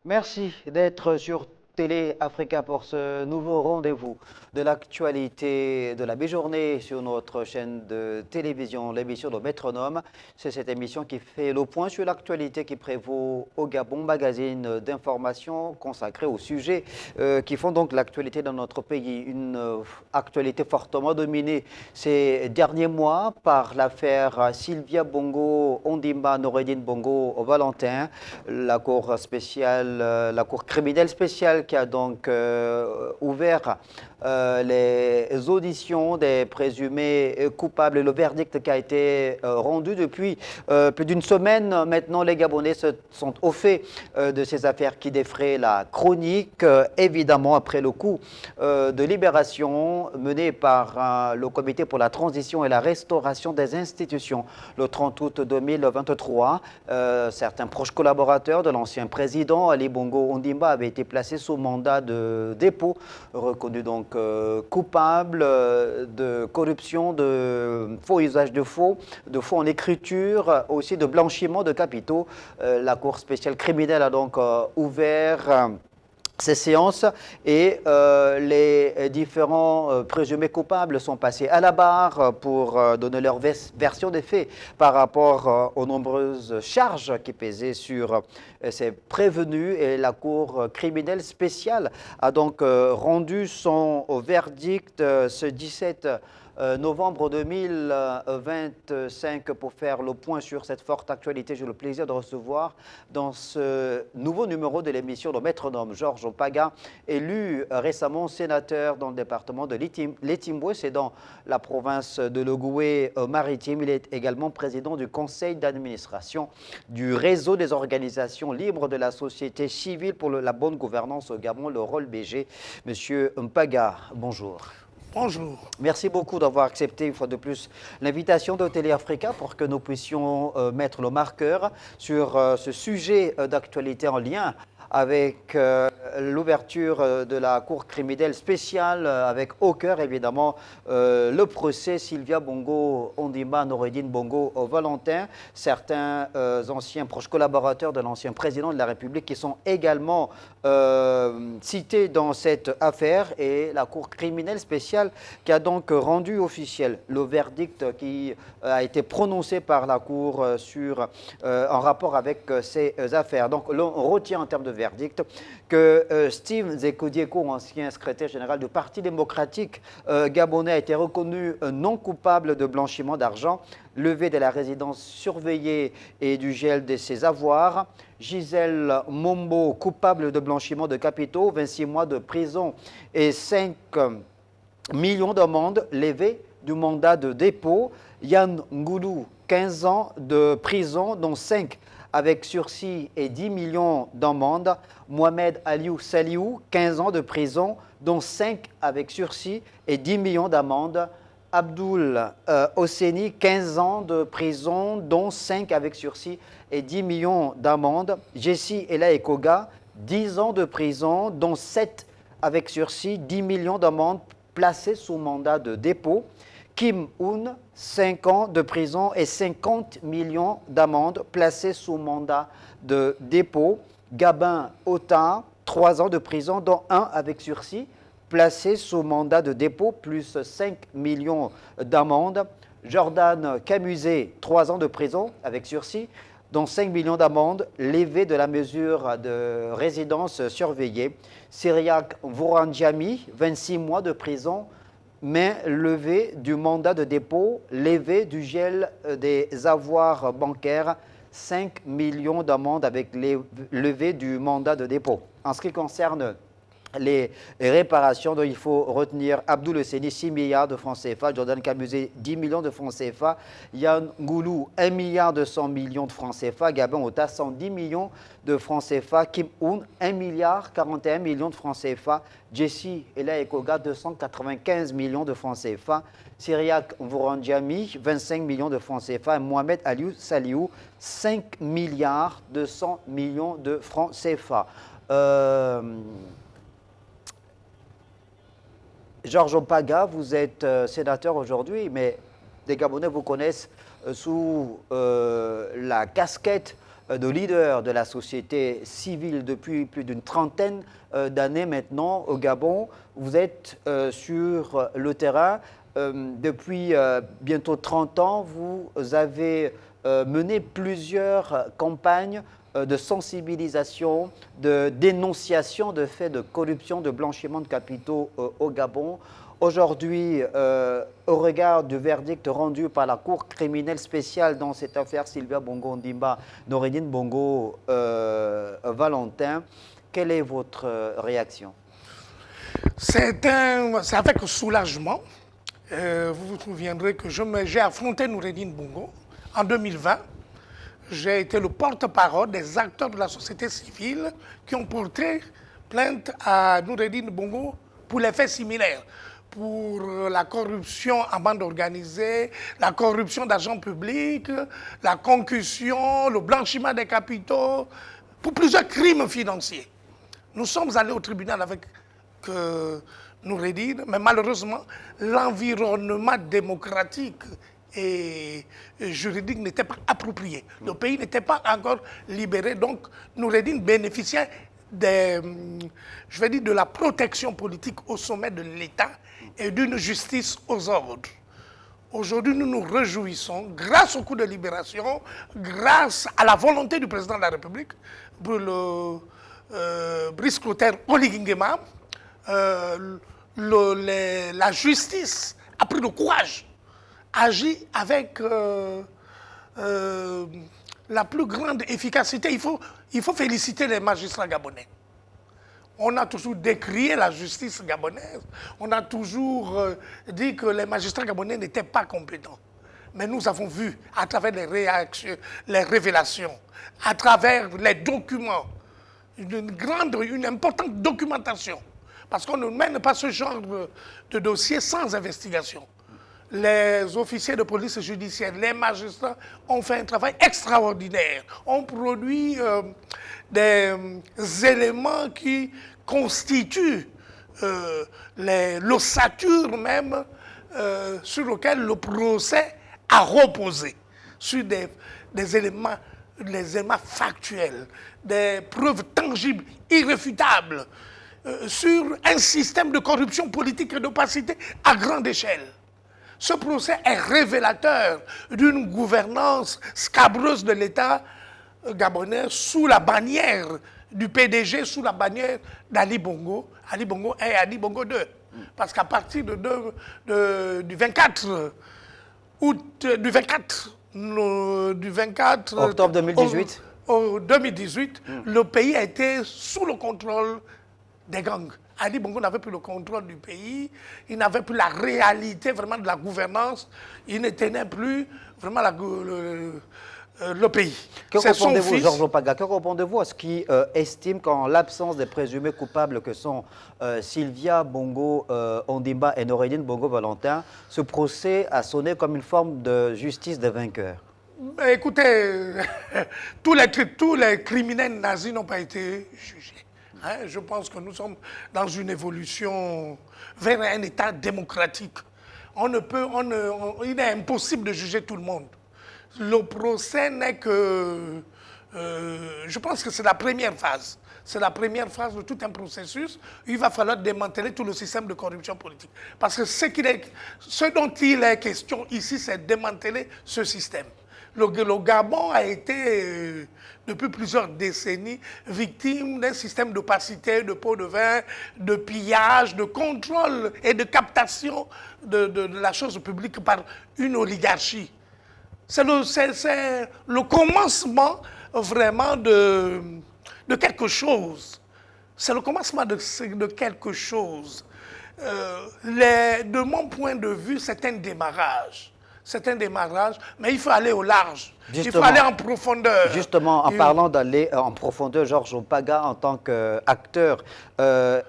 Merci d'être sur Télé Africa pour ce nouveau rendez-vous de l'actualité de la mi-journée sur notre chaîne de télévision, l'émission de Métronome. C'est cette émission qui fait le point sur l'actualité qui prévaut au Gabon, magazine d'information consacré aux sujets qui font donc l'actualité dans notre pays. Une actualité fortement dominée ces derniers mois par l'affaire Sylvia Bongo Ondimba Noureddine Bongo au Valentin, la cour criminelle spéciale qui a donc ouvert les auditions des présumés coupables. Le verdict qui a été rendu depuis plus d'une semaine. Maintenant, les Gabonais sont au fait de ces affaires qui défraient la chronique. Évidemment, après le coup de libération mené par le Comité pour la transition et la restauration des institutions le 30 août 2023, certains proches collaborateurs de l'ancien président Ali Bongo Ondimba avaient été placés sous mandat de dépôt, reconnus donc coupables de corruption, de faux usage de faux en écriture, aussi de blanchiment de capitaux. La Cour spéciale criminelle a donc ouvert ces séances et les différents présumés coupables sont passés à la barre pour donner leur version des faits par rapport aux nombreuses charges qui pesaient sur ces prévenus, et la Cour criminelle spéciale a donc rendu son verdict ce 17 novembre 2025 pour faire le point sur cette forte actualité. J'ai le plaisir de recevoir dans ce nouveau numéro de l'émission le métronome Georges Opaga, élu récemment sénateur dans le département de l'Etimbwe, c'est dans la province de l'Ogooué-Maritime. Il est également président du conseil d'administration du réseau des organisations libres de la société civile pour la bonne gouvernance au Gabon, le rôle BG. Monsieur Mpaga, bonjour. Bonjour. Merci beaucoup d'avoir accepté une fois de plus l'invitation de Télé Africa pour que nous puissions mettre le marqueur sur ce sujet d'actualité en lien avec l'ouverture de la Cour criminelle spéciale, avec au cœur évidemment le procès Sylvia Bongo Ondimba Noureddine Bongo Valentin, certains anciens proches collaborateurs de l'ancien président de la République qui sont également cités dans cette affaire, et la Cour criminelle spéciale qui a donc rendu officiel le verdict qui a été prononcé par la Cour en rapport avec ces affaires. Donc l'on retient en termes de verdict que Steve Zeko-Dieko, ancien secrétaire général du Parti démocratique gabonais, a été reconnu non coupable de blanchiment d'argent, levée de la résidence surveillée et du gel de ses avoirs. Gisèle Mombo, coupable de blanchiment de capitaux, 26 mois de prison et 5 millions d'amende, levée du mandat de dépôt. Yann Ngoulou, 15 ans de prison, dont 5 avec sursis et 10 millions d'amende. Mohamed Aliou Saliou, 15 ans de prison, dont 5 avec sursis et 10 millions d'amende. Abdoul Osseni, 15 ans de prison, dont 5 avec sursis et 10 millions d'amende. Jessie Ela Ekoga, 10 ans de prison, dont 7 avec sursis, 10 millions d'amende, placé sous mandat de dépôt. Kim Un, 5 ans de prison et 50 millions d'amende, placé sous mandat de dépôt. Gabin Ota, 3 ans de prison, dont 1 avec sursis, placé sous mandat de dépôt, plus 5 millions d'amende. Jordan Camusé, 3 ans de prison avec sursis, dont 5 millions d'amende, levé de la mesure de résidence surveillée. Syriac Vourandjami, 26 mois de prison, mais levé du mandat de dépôt, levé du gel des avoirs bancaires, 5 millions d'amende avec levé du mandat de dépôt. En ce qui concerne les réparations, dont il faut retenir Abdoul Seni, 6 milliards de francs CFA, Jordan Camusé, 10 millions de francs CFA, Yann Ngoulou, 1 milliard de 100 millions de francs CFA, Gabin Ota, 110 millions de francs CFA, Kim Un, 1 milliard 41 millions de francs CFA, Jessie Ela Ekoga, 295 millions de francs CFA, Syriac Vourandjami, 25 millions de francs CFA, et Mohamed Aliou Saliou, 5 milliards 200 millions de francs CFA. Georges Opaga, vous êtes sénateur aujourd'hui, mais les Gabonais vous connaissent sous la casquette de leader de la société civile depuis plus d'une trentaine d'années maintenant au Gabon. Vous êtes sur le terrain depuis bientôt 30 ans. Vous avez mené plusieurs campagnes de sensibilisation, de dénonciation de faits de corruption, de blanchiment de capitaux au Gabon. Aujourd'hui, au regard du verdict rendu par la Cour criminelle spéciale dans cette affaire Sylvia Bongo Ondimba, Noureddine Bongo Valentin, quelle est votre réaction? C'est avec soulagement. Vous vous souviendrez que j'ai affronté Noureddine Bongo en 2020. J'ai été le porte-parole des acteurs de la société civile qui ont porté plainte à Noureddine Bongo pour les faits similaires, pour la corruption en bande organisée, la corruption d'argent public, la concussion, le blanchiment des capitaux, pour plusieurs crimes financiers. Nous sommes allés au tribunal avec Noureddine, mais malheureusement, l'environnement démocratique et juridique n'était pas approprié. Le pays n'était pas encore libéré, donc Noureddine bénéficiait de la protection politique au sommet de l'État et d'une justice aux ordres. Aujourd'hui, nous nous réjouissons, grâce au coup de libération, grâce à la volonté du président de la République, Brice Clotaire Oligui Nguema, la justice a pris le courage, agit avec la plus grande efficacité. Il faut féliciter les magistrats gabonais. On a toujours décrié la justice gabonaise. On a toujours dit que les magistrats gabonais n'étaient pas compétents. Mais nous avons vu, à travers les révélations, à travers les documents, une importante documentation. Parce qu'on ne mène pas ce genre de dossier sans investigation. Les officiers de police judiciaire, les magistrats ont fait un travail extraordinaire. On produit des éléments qui constituent l'ossature même sur lequel le procès a reposé, sur des éléments factuels, des preuves tangibles, irréfutables, sur un système de corruption politique et d'opacité à grande échelle. Ce procès est révélateur d'une gouvernance scabreuse de l'État gabonais sous la bannière du PDG, sous la bannière d'Ali Bongo. Ali Bongo 1 et Ali Bongo 2. Parce qu'à partir du 24 octobre 2018, au 2018, le pays a été sous le contrôle des gangs. Ali Bongo n'avait plus le contrôle du pays, il n'avait plus la réalité vraiment de la gouvernance, il ne tenait plus vraiment le pays. Que répondez-vous, Georges Opaga, que répondez-vous à ce qui estime qu'en l'absence des présumés coupables que sont Sylvia Bongo Ondimba et Noureddine Bongo Valentin, ce procès a sonné comme une forme de justice des vainqueurs? Écoutez, tous les criminels nazis n'ont pas été jugés. Je pense que nous sommes dans une évolution vers un État démocratique. Il est impossible de juger tout le monde. Le procès n'est que... je pense que c'est la première phase. C'est la première phase de tout un processus. Il va falloir démanteler tout le système de corruption politique. Parce que ce dont il est question ici, c'est démanteler ce système. Le Gabon a été, depuis plusieurs décennies, victime d'un système d'opacité, de pots de vin, de pillage, de contrôle et de captation de la chose publique par une oligarchie. C'est le commencement vraiment de quelque chose. C'est le commencement de quelque chose. De mon point de vue, c'est un démarrage. C'est un démarrage, mais il faut aller au large. Il faut aller en profondeur. Justement, en parlant d'aller en profondeur, Georges Opaga, en tant qu'acteur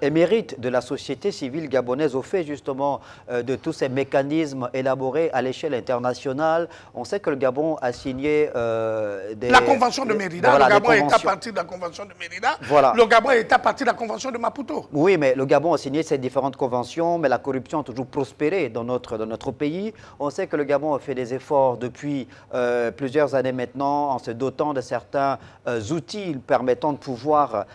émérite de la société civile gabonaise, au fait justement de tous ces mécanismes élaborés à l'échelle internationale, on sait que le Gabon a signé la Convention de Mérida. Voilà, le Gabon est à partir de la Convention de Mérida. Voilà. Le Gabon est à partir de la Convention de Maputo. Oui, mais le Gabon a signé ces différentes conventions, mais la corruption a toujours prospéré dans notre pays. On sait que le Gabon Gabon fait des efforts depuis plusieurs années maintenant en se dotant de certains outils permettant de pouvoir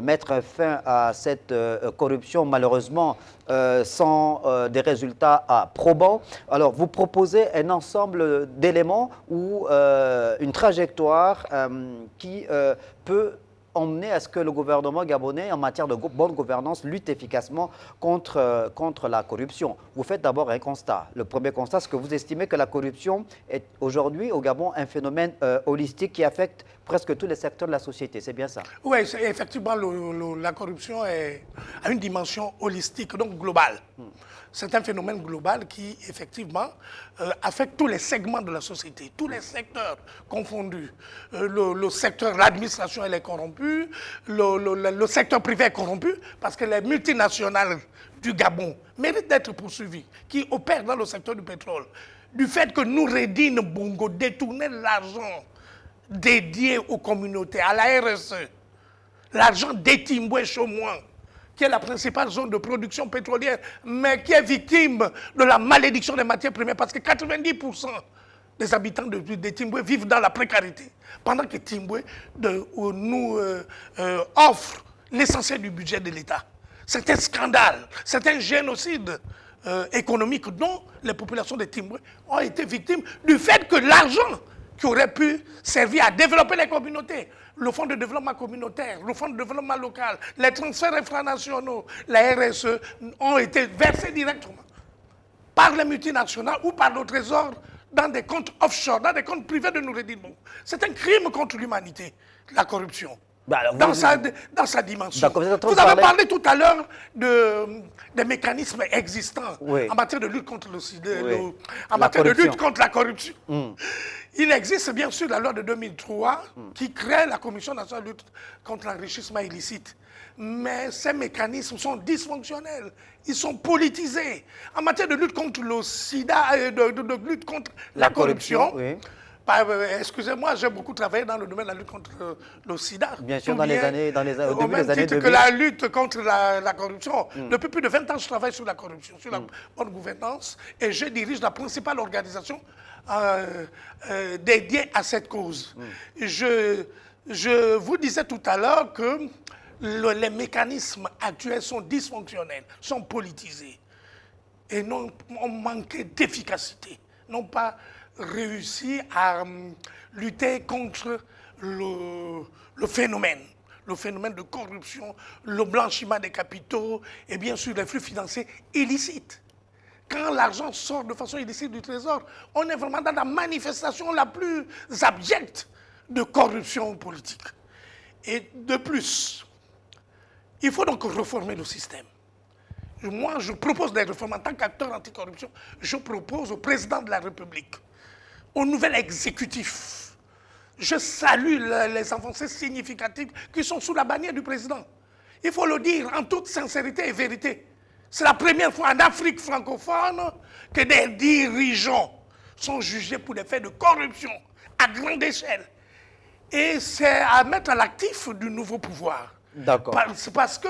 mettre fin à cette corruption, malheureusement sans des résultats probants. Alors, vous proposez un ensemble d'éléments ou une trajectoire qui peut emmener à ce que le gouvernement gabonais, en matière de bonne gouvernance, lutte efficacement contre la corruption. Vous faites d'abord un constat. Le premier constat, c'est que vous estimez que la corruption est aujourd'hui au Gabon un phénomène holistique qui affecte presque tous les secteurs de la société. C'est bien ça? Oui, effectivement, la corruption a une dimension holistique, donc globale. C'est un phénomène global qui, effectivement, affecte tous les segments de la société, tous les secteurs confondus. Le secteur, l'administration, elle est corrompue, le secteur privé est corrompu, parce que les multinationales du Gabon méritent d'être poursuivies, qui opèrent dans le secteur du pétrole. Du fait que Noureddine Bongo détournait l'argent dédié aux communautés, à la RSE, l'argent d'Etimbwe Chomouan, qui est la principale zone de production pétrolière, mais qui est victime de la malédiction des matières premières, parce que 90% des habitants de Timbwe vivent dans la précarité, pendant que Timbwe nous offre l'essentiel du budget de l'État. C'est un scandale, c'est un génocide économique dont les populations de Timbwe ont été victimes du fait que l'argent qui aurait pu servir à développer les communautés, le fonds de développement communautaire, le fonds de développement local, les transferts infranationaux, la RSE, ont été versés directement par les multinationales ou par le Trésor dans des comptes offshore, dans des comptes privés de Noureddine Bongo. C'est un crime contre l'humanité, la corruption. Alors, dans sa dimension. Vous avez parlé tout à l'heure des mécanismes existants en matière de lutte contre le sida, en matière de lutte contre la corruption. Il existe bien sûr la loi de 2003 qui crée la Commission nationale de lutte contre l'enrichissement illicite. Mais ces mécanismes sont dysfonctionnels, ils sont politisés. En matière de lutte contre le sida et de lutte contre la corruption, excusez-moi, j'ai beaucoup travaillé dans le domaine de la lutte contre le sida. Bien sûr, au début des années 2000. Que la lutte contre la corruption. Depuis plus de 20 ans, je travaille sur la corruption, sur la bonne gouvernance, et je dirige la principale organisation dédiée à cette cause. Je vous disais tout à l'heure que les mécanismes actuels sont dysfonctionnels, sont politisés, et ont manqué d'efficacité, n'ont pas réussi à lutter contre le phénomène de corruption, le blanchiment des capitaux et bien sûr les flux financiers illicites. Quand l'argent sort de façon illicite du Trésor, on est vraiment dans la manifestation la plus abjecte de corruption politique. Et de plus, il faut donc réformer le système. Moi, je propose des réformes en tant qu'acteur anticorruption. Je propose au président de la République, au nouvel exécutif. Je salue les avancées significatives qui sont sous la bannière du président. Il faut le dire en toute sincérité et vérité. C'est la première fois en Afrique francophone que des dirigeants sont jugés pour des faits de corruption à grande échelle. Et c'est à mettre à l'actif du nouveau pouvoir. D'accord. Parce que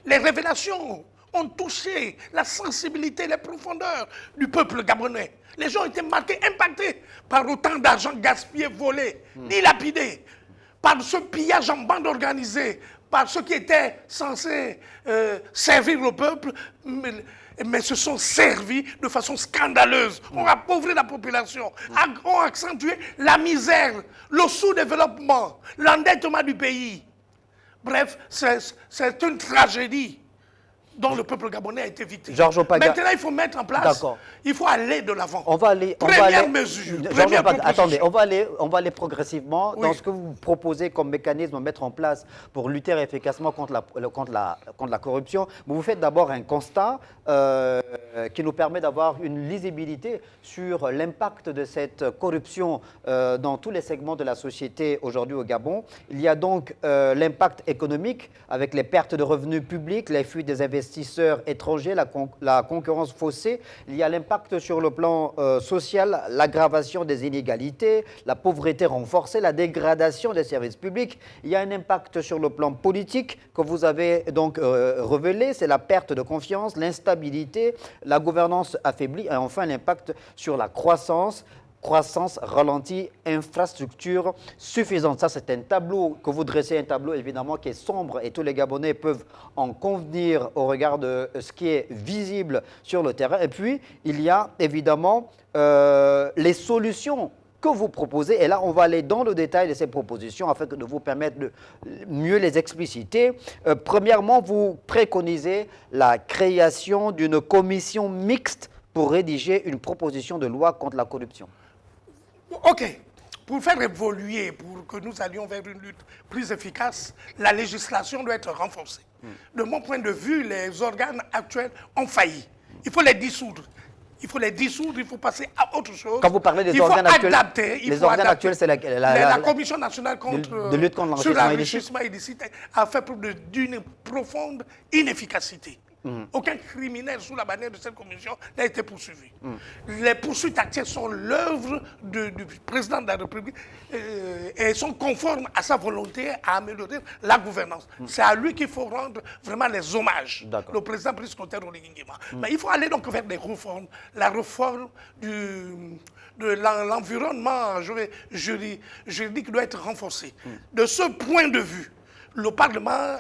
les révélations ont touché la sensibilité, les profondeurs du peuple gabonais. Les gens ont été marqués, impactés par autant d'argent gaspillé, volé, dilapidé, par ce pillage en bande organisée, par ceux qui étaient censés servir le peuple, mais se sont servis de façon scandaleuse, ont appauvri la population, ont accentué la misère, le sous-développement, l'endettement du pays. Bref, c'est une tragédie dont le peuple gabonais a été victime. Maintenant, il faut mettre en place, il faut aller de l'avant. Première mesure. Attendez, on va aller progressivement dans ce que vous proposez comme mécanisme à mettre en place pour lutter efficacement contre la corruption. Vous faites d'abord un constat qui nous permet d'avoir une lisibilité sur l'impact de cette corruption dans tous les segments de la société aujourd'hui au Gabon. Il y a donc l'impact économique avec les pertes de revenus publics, les fuites des investissements investisseurs étrangers, la concurrence faussée. Il y a l'impact sur le plan social, l'aggravation des inégalités, la pauvreté renforcée, la dégradation des services publics. Il y a un impact sur le plan politique que vous avez donc révélé, c'est la perte de confiance, l'instabilité, la gouvernance affaiblie et enfin l'impact sur la croissance ralentie, infrastructure suffisante. Ça, c'est un tableau que vous dressez, un tableau évidemment qui est sombre et tous les Gabonais peuvent en convenir au regard de ce qui est visible sur le terrain. Et puis, il y a évidemment les solutions que vous proposez. Et là, on va aller dans le détail de ces propositions afin de vous permettre de mieux les expliciter. Premièrement, vous préconisez la création d'une commission mixte pour rédiger une proposition de loi contre la corruption. OK. Pour faire évoluer, pour que nous allions vers une lutte plus efficace, la législation doit être renforcée. De mon point de vue, les organes actuels ont failli. Il faut les dissoudre. Il faut les dissoudre, il faut passer à autre chose. Quand vous parlez des organes actuels, les organes actuels, c'est la Commission nationale de lutte contre sur l'enrichissement illicite a fait preuve d'une profonde inefficacité. Aucun criminel sous la bannière de cette commission n'a été poursuivi. Les poursuites actuelles sont l'œuvre du président de la République et sont conformes à sa volonté à améliorer la gouvernance. C'est à lui qu'il faut rendre vraiment les hommages. Le président Brice Clotaire Oligui-Nguema. Mais il faut aller donc vers des réformes. La réforme de l'environnement juridique doit être renforcée. De ce point de vue, le Parlement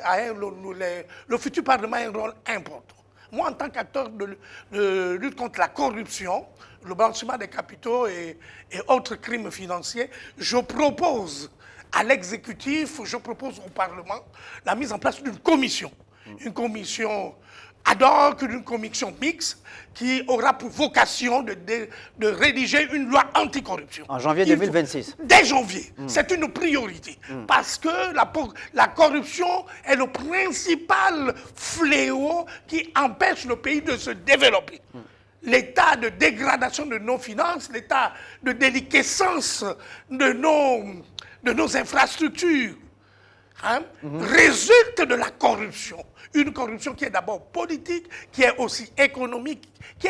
le futur Parlement a un rôle important. Moi, en tant qu'acteur de lutte contre la corruption, le blanchiment des capitaux et autres crimes financiers, je propose à l'exécutif, je propose au Parlement la mise en place d'une commission. Une commission ad hoc, une commission mixte qui aura pour vocation de rédiger une loi anticorruption. En janvier 2026. Dès janvier. C'est une priorité. Parce que la corruption est le principal fléau qui empêche le pays de se développer. L'état de dégradation de nos finances, l'état de déliquescence de nos infrastructures, résulte de la corruption. Une corruption qui est d'abord politique, qui est aussi économique, qui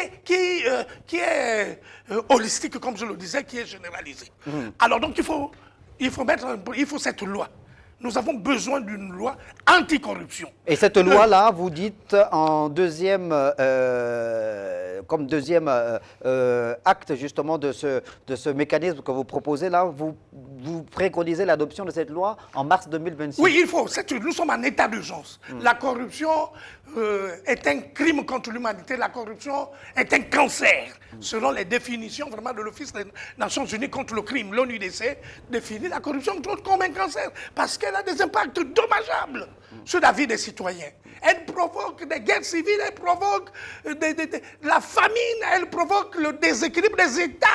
est holistique, comme je le disais, qui est généralisée. Alors donc il faut cette loi. Nous avons besoin d'une loi anticorruption. Et cette loi-là, vous dites en deuxième, comme deuxième acte justement de ce mécanisme que vous proposez là, vous préconisez l'adoption de cette loi en mars 2026. Oui, il faut. Nous sommes en état d'urgence. La corruption est un crime contre l'humanité. La corruption est un cancer, selon les définitions vraiment de l'Office des Nations Unies contre le crime. L'ONUDC définit la corruption comme un cancer parce qu'elle a des impacts dommageables sur la vie des citoyens. Elle provoque des guerres civiles, elle provoque la famine, elle provoque le déséquilibre des États.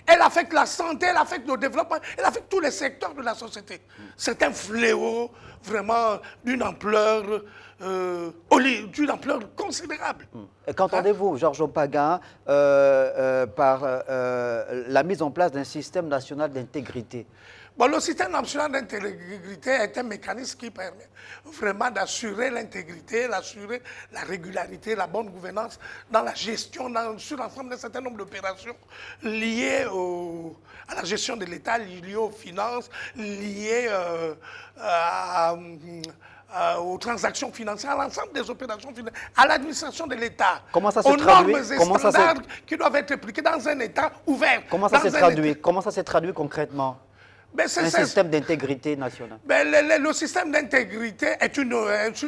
Elle affecte la santé, elle affecte le développement, elle affecte tous les secteurs de la société. C'est un fléau vraiment d'une ampleur considérable. Et qu'entendez-vous, Georges Opagan, par la mise en place d'un système national d'intégrité? Bon, le système national d'intégrité est un mécanisme qui permet vraiment d'assurer l'intégrité, d'assurer la régularité, la bonne gouvernance dans la gestion, sur l'ensemble d'un certain nombre d'opérations liées à la gestion de l'État, liées aux finances, liées aux transactions financières, à l'ensemble des opérations financières, à l'administration de l'État, aux normes et standards qui doivent être appliqués dans un État ouvert. Comment ça s'est traduit concrètement? Un système d'intégrité nationale. Le système d'intégrité est une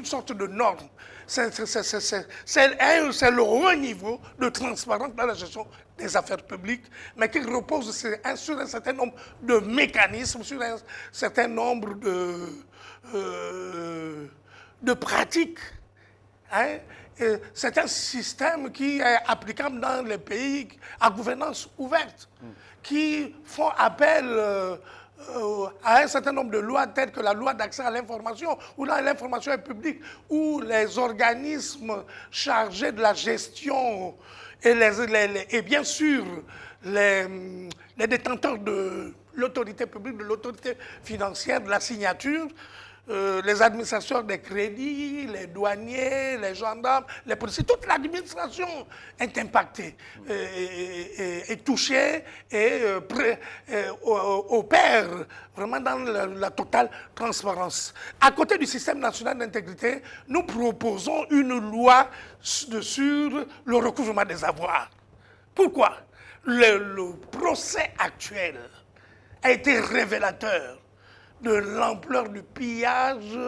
sorte de norme. C'est le haut niveau de transparence dans la gestion des affaires publiques, mais qui repose sur un certain nombre de mécanismes, sur un certain nombre de pratiques. C'est un système qui est applicable dans les pays à gouvernance ouverte, qui font appel à un certain nombre de lois telles que la loi d'accès à l'information, où là l'information est publique, où les organismes chargés de la gestion et bien sûr les détenteurs de l'autorité publique, de l'autorité financière, de la signature, les administrateurs des crédits, les douaniers, les gendarmes, les policiers, toute l'administration est impactée, est touchée et opère vraiment dans la totale transparence. À côté du système national d'intégrité, nous proposons une loi sur le recouvrement des avoirs. Pourquoi? Le procès actuel a été révélateur de l'ampleur du pillage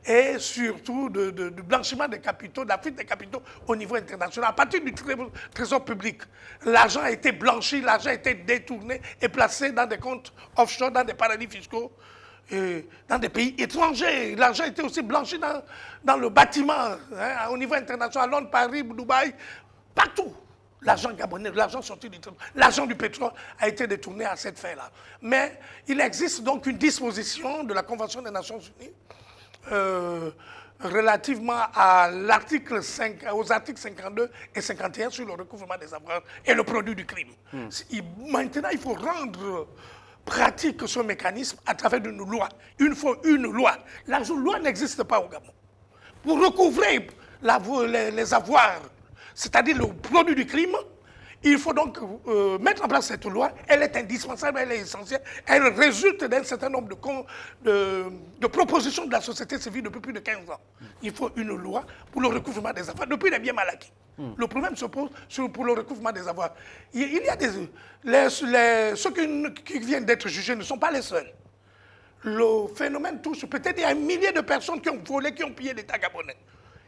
et surtout du blanchiment des capitaux, de la fuite des capitaux au niveau international. À partir du trésor public, l'argent a été blanchi, l'argent a été détourné et placé dans des comptes offshore, dans des paradis fiscaux, dans des pays étrangers. L'argent a été aussi blanchi dans le bâtiment, hein, au niveau international, à Londres, Paris, Dubaï, partout. L'argent gabonais, l'argent sorti du trésor, l'argent du pétrole a été détourné à cette fin-là. Mais il existe donc une disposition de la Convention des Nations Unies relativement à aux articles 52 et 51 sur le recouvrement des avoirs et le produit du crime. Maintenant, il faut rendre pratique ce mécanisme à travers une loi. Il faut une loi. La loi n'existe pas au Gabon. Pour recouvrer les avoirs, c'est-à-dire le produit du crime, il faut donc mettre en place cette loi. Elle est indispensable, elle est essentielle. Elle résulte d'un certain nombre de propositions de la société civile depuis plus de 15 ans. Il faut une loi pour le recouvrement des avoirs, depuis les biens mal acquis. Le problème se pose pour le recouvrement des avoirs. Il y a ceux qui viennent d'être jugés ne sont pas les seuls. Le phénomène touche peut-être un millier de personnes qui ont volé, qui ont pillé l'État gabonais.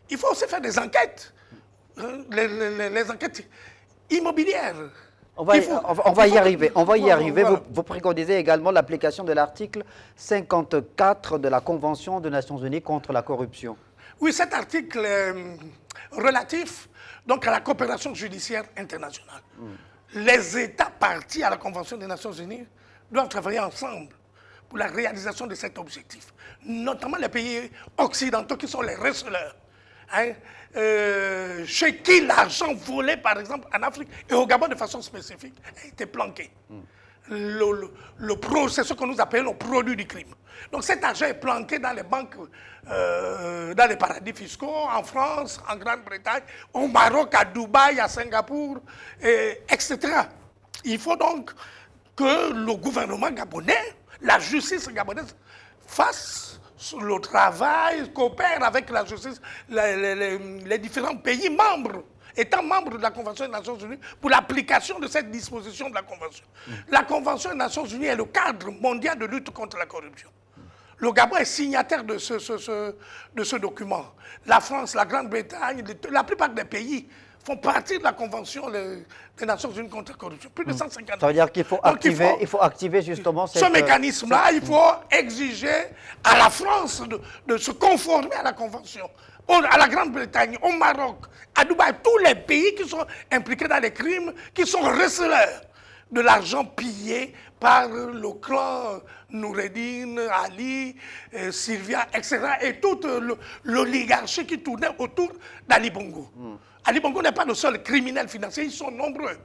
Il faut aussi faire des enquêtes. Les enquêtes immobilières. On va y arriver. Voilà. Vous préconisez également l'application de l'article 54 de la Convention des Nations Unies contre la corruption. Oui, cet article est relatif donc, à la coopération judiciaire internationale. Les États partis à la Convention des Nations Unies doivent travailler ensemble pour la réalisation de cet objectif. Notamment les pays occidentaux qui sont les receleurs. Hein, chez qui l'argent volé, par exemple, en Afrique et au Gabon de façon spécifique, a été planqué. C'est ce que nous appelons le produit du crime. Donc cet argent est planqué dans les banques, dans les paradis fiscaux, en France, en Grande-Bretagne, au Maroc, à Dubaï, à Singapour, etc. Il faut donc que le gouvernement gabonais, la justice gabonaise, fasse le travail, coopère avec la justice, les différents pays membres, étant membres de la Convention des Nations Unies, pour l'application de cette disposition de la Convention. La Convention des Nations Unies est le cadre mondial de lutte contre la corruption. Le Gabon est signataire de ce document. La France, la Grande-Bretagne, la plupart des pays font partie de la Convention des Nations Unies contre la corruption. Plus de 150. Ça veut dire qu'il faut activer justement ce mécanisme-là. Il faut exiger à la France de se conformer à la Convention. À la Grande-Bretagne, au Maroc, à Dubaï, tous les pays qui sont impliqués dans les crimes, qui sont receleurs de l'argent pillé par le clan Noureddin, Ali, Sylvia, etc. et toute l'oligarchie qui tournait autour d'Ali Bongo. Ali Bongo n'est pas le seul criminel financier, ils sont nombreux.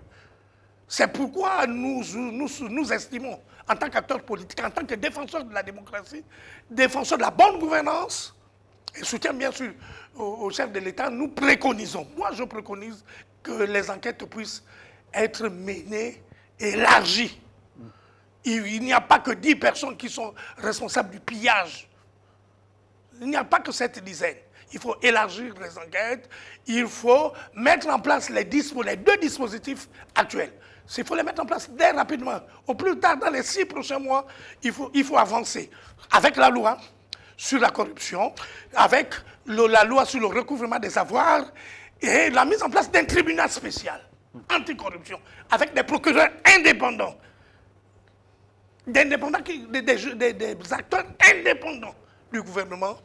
C'est pourquoi nous estimons, en tant qu'acteurs politiques, en tant que défenseurs de la démocratie, défenseurs de la bonne gouvernance, et soutien bien sûr au chef de l'État, nous préconisons, moi je préconise que les enquêtes puissent être menées, élargies. Il n'y a pas que 10 personnes qui sont responsables du pillage. Il n'y a pas que cette dizaine. Il faut élargir les enquêtes, il faut mettre en place les deux dispositifs actuels. Il faut les mettre en place dès rapidement. Au plus tard, dans les 6 prochains mois, il faut avancer avec la loi sur la corruption, avec la loi sur le recouvrement des avoirs et la mise en place d'un tribunal spécial anticorruption, avec des procureurs indépendants, des acteurs indépendants du gouvernement,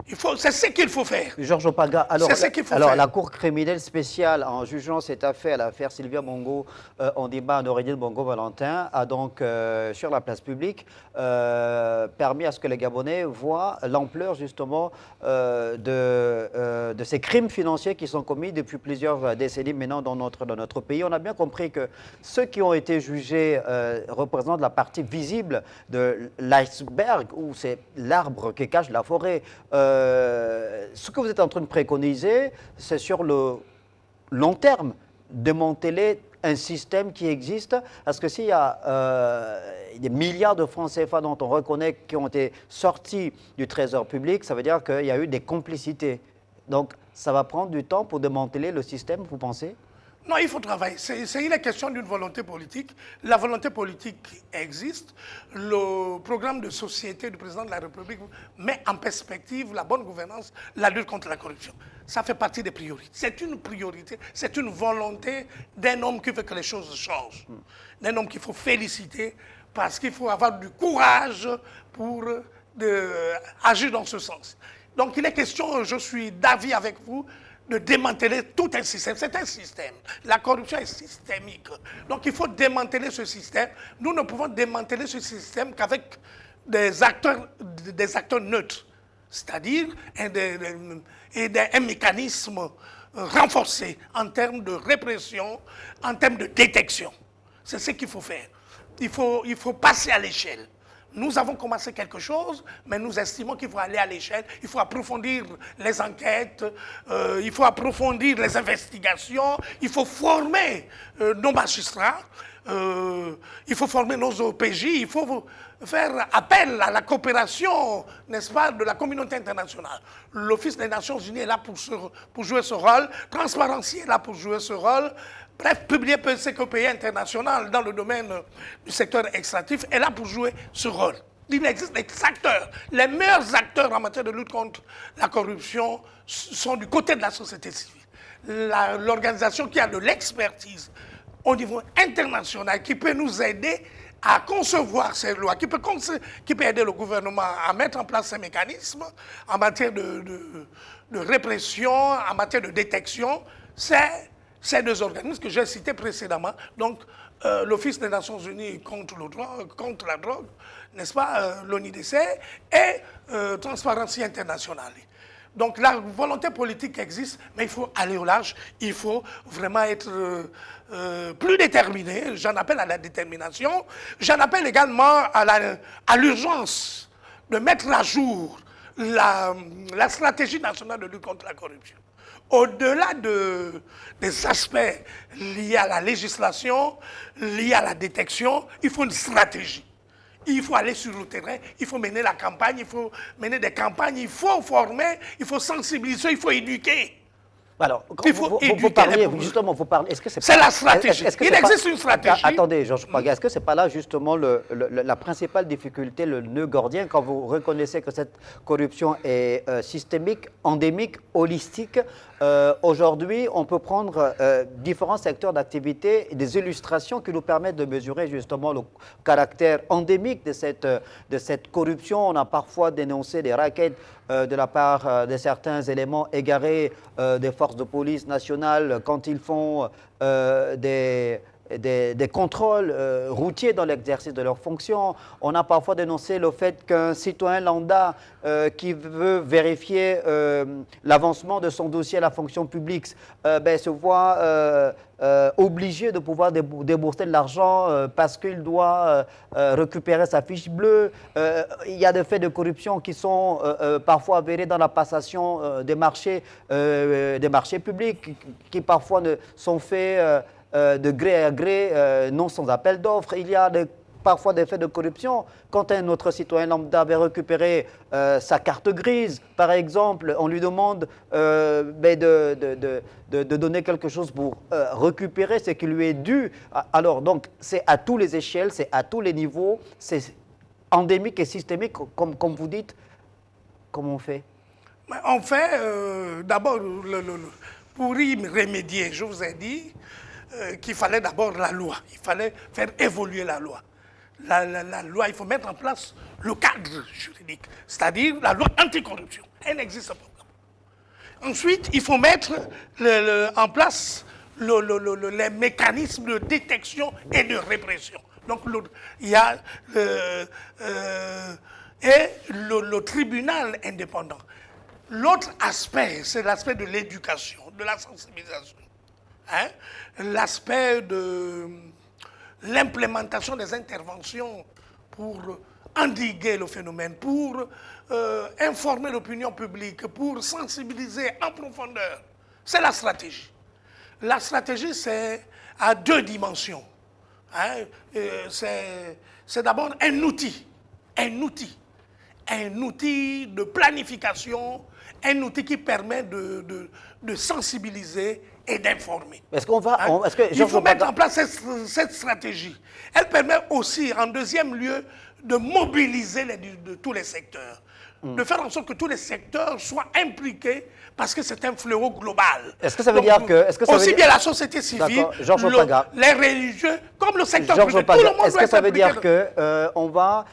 C'est ce qu'il faut faire. Georges Opaga, alors, C'est ce qu'il faut faire. la Cour criminelle spéciale, en jugeant cette affaire, l'affaire Sylvia Bongo, Ondimba, Noredine Bongo-Valentin, a donc, sur la place publique, permis à ce que les Gabonais voient l'ampleur, justement, de ces crimes financiers qui sont commis depuis plusieurs décennies maintenant dans notre pays. On a bien compris que ceux qui ont été jugés représentent la partie visible de l'iceberg, où c'est l'arbre qui cache la forêt. Ce que vous êtes en train de préconiser, c'est sur le long terme, démanteler un système qui existe, parce que s'il y a des milliards de francs CFA dont on reconnaît qui ont été sortis du trésor public, ça veut dire qu'il y a eu des complicités. Donc ça va prendre du temps pour démanteler le système, vous pensez ? Non, il faut travailler. C'est une question d'une volonté politique. La volonté politique existe. Le programme de société du président de la République met en perspective la bonne gouvernance, la lutte contre la corruption. Ça fait partie des priorités. C'est une priorité, c'est une volonté d'un homme qui veut que les choses changent. D'un homme qu'il faut féliciter parce qu'il faut avoir du courage pour agir dans ce sens. Donc il est question, je suis d'avis avec vous, de démanteler tout un système. C'est un système. La corruption est systémique. Donc il faut démanteler ce système. Nous ne pouvons démanteler ce système qu'avec des acteurs neutres, c'est-à-dire un mécanisme renforcé en termes de répression, en termes de détection. C'est ce qu'il faut faire. Il faut passer à l'échelle. Nous avons commencé quelque chose, mais nous estimons qu'il faut aller à l'échelle. Il faut approfondir les enquêtes, il faut approfondir les investigations, il faut former nos magistrats, il faut former nos OPJ, il faut faire appel à la coopération, n'est-ce pas, de la communauté internationale. L'Office des Nations Unies est là pour jouer ce rôle, Transparency est là pour jouer ce rôle. Bref, publier PCCOPI international dans le domaine du secteur extractif est là pour jouer ce rôle. Il existe des acteurs. Les meilleurs acteurs en matière de lutte contre la corruption sont du côté de la société civile. L'organisation qui a de l'expertise au niveau international, qui peut nous aider à concevoir ces lois, qui peut aider le gouvernement à mettre en place ces mécanismes en matière de répression, en matière de détection, c'est ces deux organismes que j'ai cités précédemment, donc l'Office des Nations Unies contre la drogue, n'est-ce pas, l'ONIDC, et Transparency International. Donc la volonté politique existe, mais il faut aller au large, il faut vraiment être plus déterminé. J'en appelle à la détermination, j'en appelle également à l'urgence de mettre à jour la stratégie nationale de lutte contre la corruption. Au-delà des aspects liés à la législation, liés à la détection, il faut une stratégie. Il faut aller sur le terrain, il faut mener la campagne, il faut mener des campagnes, il faut former, il faut sensibiliser, il faut éduquer. Alors, il faut vous parliez, justement, est-ce que c'est la stratégie. Il existe une stratégie. Attendez, Georges Opaga, est-ce que ce n'est pas là justement la principale difficulté, le nœud gordien, quand vous reconnaissez que cette corruption est systémique, endémique, holistique? Aujourd'hui, on peut prendre différents secteurs d'activité et des illustrations qui nous permettent de mesurer justement le caractère endémique de cette corruption. On a parfois dénoncé des rackets de la part de certains éléments égarés des forces de police nationales quand ils font des contrôles routiers dans l'exercice de leurs fonctions. On a parfois dénoncé le fait qu'un citoyen lambda qui veut vérifier l'avancement de son dossier à la fonction publique se voit obligé de pouvoir débourser de l'argent parce qu'il doit récupérer sa fiche bleue. Il y a des faits de corruption qui sont parfois avérés dans la passation des marchés publics, qui parfois sont faits de gré à gré, non sans appel d'offres. Il y a parfois des faits de corruption. Quand un autre citoyen lambda avait récupéré sa carte grise, par exemple, on lui demande de donner quelque chose pour récupérer ce qui lui est dû. Alors, donc, c'est à tous les échelles, c'est à tous les niveaux, c'est endémique et systémique, comme vous dites. Comment on fait? On fait, d'abord, pour y remédier, je vous ai dit qu'il fallait d'abord la loi. Il fallait faire évoluer la loi. La loi, il faut mettre en place le cadre juridique, c'est-à-dire la loi anticorruption. Elle n'existe pas. Ensuite, il faut mettre en place les mécanismes de détection et de répression. Donc, il y a le tribunal indépendant. L'autre aspect, c'est l'aspect de l'éducation, de la sensibilisation. Hein? L'aspect de l'implémentation des interventions pour endiguer le phénomène, pour informer l'opinion publique, pour sensibiliser en profondeur. C'est la stratégie. La stratégie, c'est à deux dimensions. Hein? C'est d'abord un outil de planification, un outil qui permet de sensibiliser et d'informer. Est-ce qu'on va... Hein? Il faut mettre en place cette stratégie. Elle permet aussi, en deuxième lieu, de mobiliser de tous les secteurs. De faire en sorte que tous les secteurs soient impliqués parce que c'est un fléau global. Est-ce que ça veut dire que... aussi bien la société civile, les religieux, comme le secteur privé, tout le monde est-ce que ça veut dire qu'on va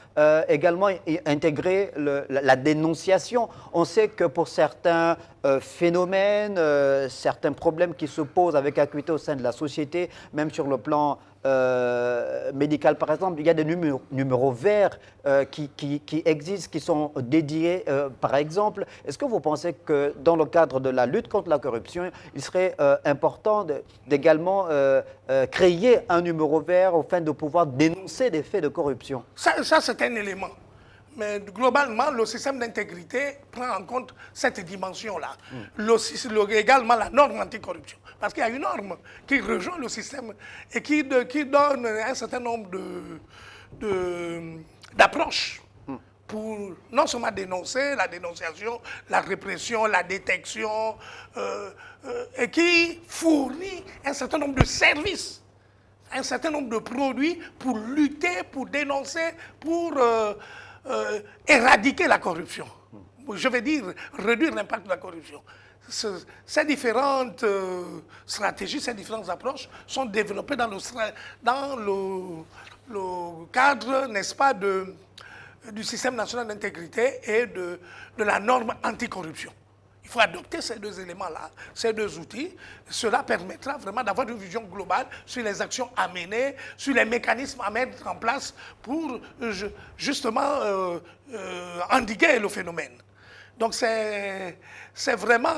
également intégrer la dénonciation? On sait que pour certains phénomènes, certains problèmes qui se posent avec acuité au sein de la société, même sur le plan médical par exemple, il y a des numéros verts qui existent, qui sont dédiés par exemple. Est-ce que vous pensez que dans le cadre de la lutte contre la corruption, il serait important d'également créer un numéro vert afin de pouvoir dénoncer des faits de corruption? Ça c'est un élément. Mais globalement, le système d'intégrité prend en compte cette dimension-là. Également la norme anticorruption. Parce qu'il y a une norme qui rejoint le système et qui donne un certain nombre d'approches pour non seulement dénoncer, la dénonciation, la répression, la détection, et qui fournit un certain nombre de services, un certain nombre de produits pour lutter, pour dénoncer, pour éradiquer la corruption. Je veux dire, réduire l'impact de la corruption. Ces différentes stratégies, ces différentes approches sont développées dans le cadre, n'est-ce pas, du système national d'intégrité et de la norme anticorruption. Il faut adopter ces deux éléments-là, ces deux outils. Cela permettra vraiment d'avoir une vision globale sur les actions à mener, sur les mécanismes à mettre en place pour justement endiguer le phénomène. Donc c'est vraiment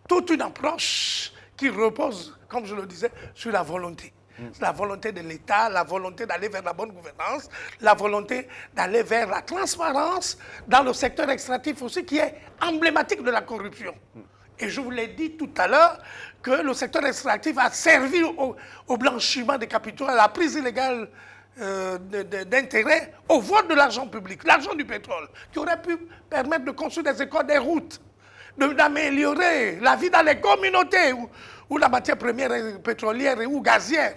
toute une approche qui repose, comme je le disais, sur la volonté. La volonté de l'État, la volonté d'aller vers la bonne gouvernance, la volonté d'aller vers la transparence dans le secteur extractif aussi, qui est emblématique de la corruption. Et je vous l'ai dit tout à l'heure que le secteur extractif a servi au blanchiment des capitaux, à la prise illégale d'intérêt, au vote de l'argent public, l'argent du pétrole, qui aurait pu permettre de construire des écoles, des routes, d'améliorer la vie dans les communautés où la matière première pétrolière ou gazière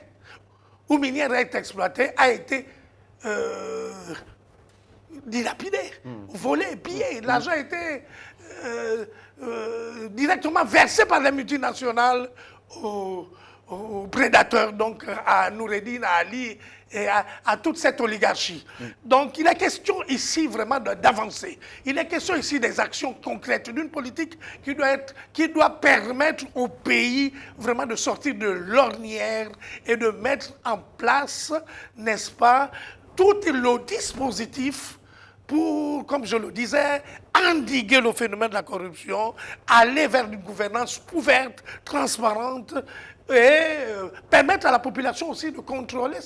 ou minière est exploitée, a été dilapidée, volée, pillée. L'argent a été directement versé par les multinationales aux prédateurs, donc à Noureddin, à Ali et à toute cette oligarchie. Donc il est question ici vraiment d'avancer. Il est question ici des actions concrètes, d'une politique qui doit permettre au pays vraiment de sortir de l'ornière et de mettre en place, n'est-ce pas, tout le dispositif pour, comme je le disais, endiguer le phénomène de la corruption, aller vers une gouvernance ouverte, transparente, et permettre à la population aussi de contrôler,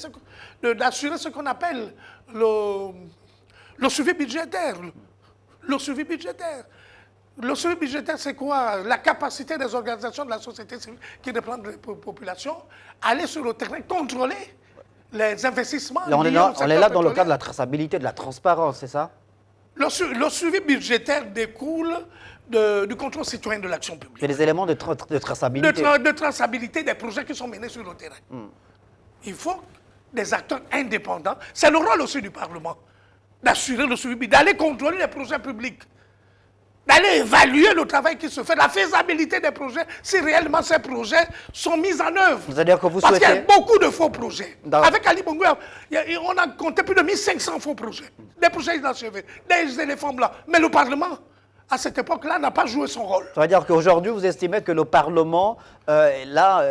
d'assurer ce qu'on appelle le suivi budgétaire. Le suivi budgétaire. Le suivi budgétaire, c'est quoi? La capacité des organisations de la société civile qui dépendent de la population, aller sur le terrain, contrôler les investissements. Là, on est là dans le cadre de la traçabilité, de la transparence, c'est ça? Le suivi budgétaire découle du contrôle citoyen de l'action publique. C'est des éléments de traçabilité. De traçabilité des projets qui sont menés sur le terrain. Il faut des acteurs indépendants. C'est le rôle aussi du Parlement d'assurer le suivi, d'aller contrôler les projets publics, d'aller évaluer le travail qui se fait, la faisabilité des projets, si réellement ces projets sont mis en œuvre. C'est-à-dire que vous Parce souhaitez... qu'il y a beaucoup de faux projets. Avec Ali Bongo, on a compté plus de 1500 faux projets. Des projets inachevés, des éléphants blancs. Mais le Parlement à cette époque-là, n'a pas joué son rôle. Ça veut dire qu'aujourd'hui, vous estimez que le Parlement, la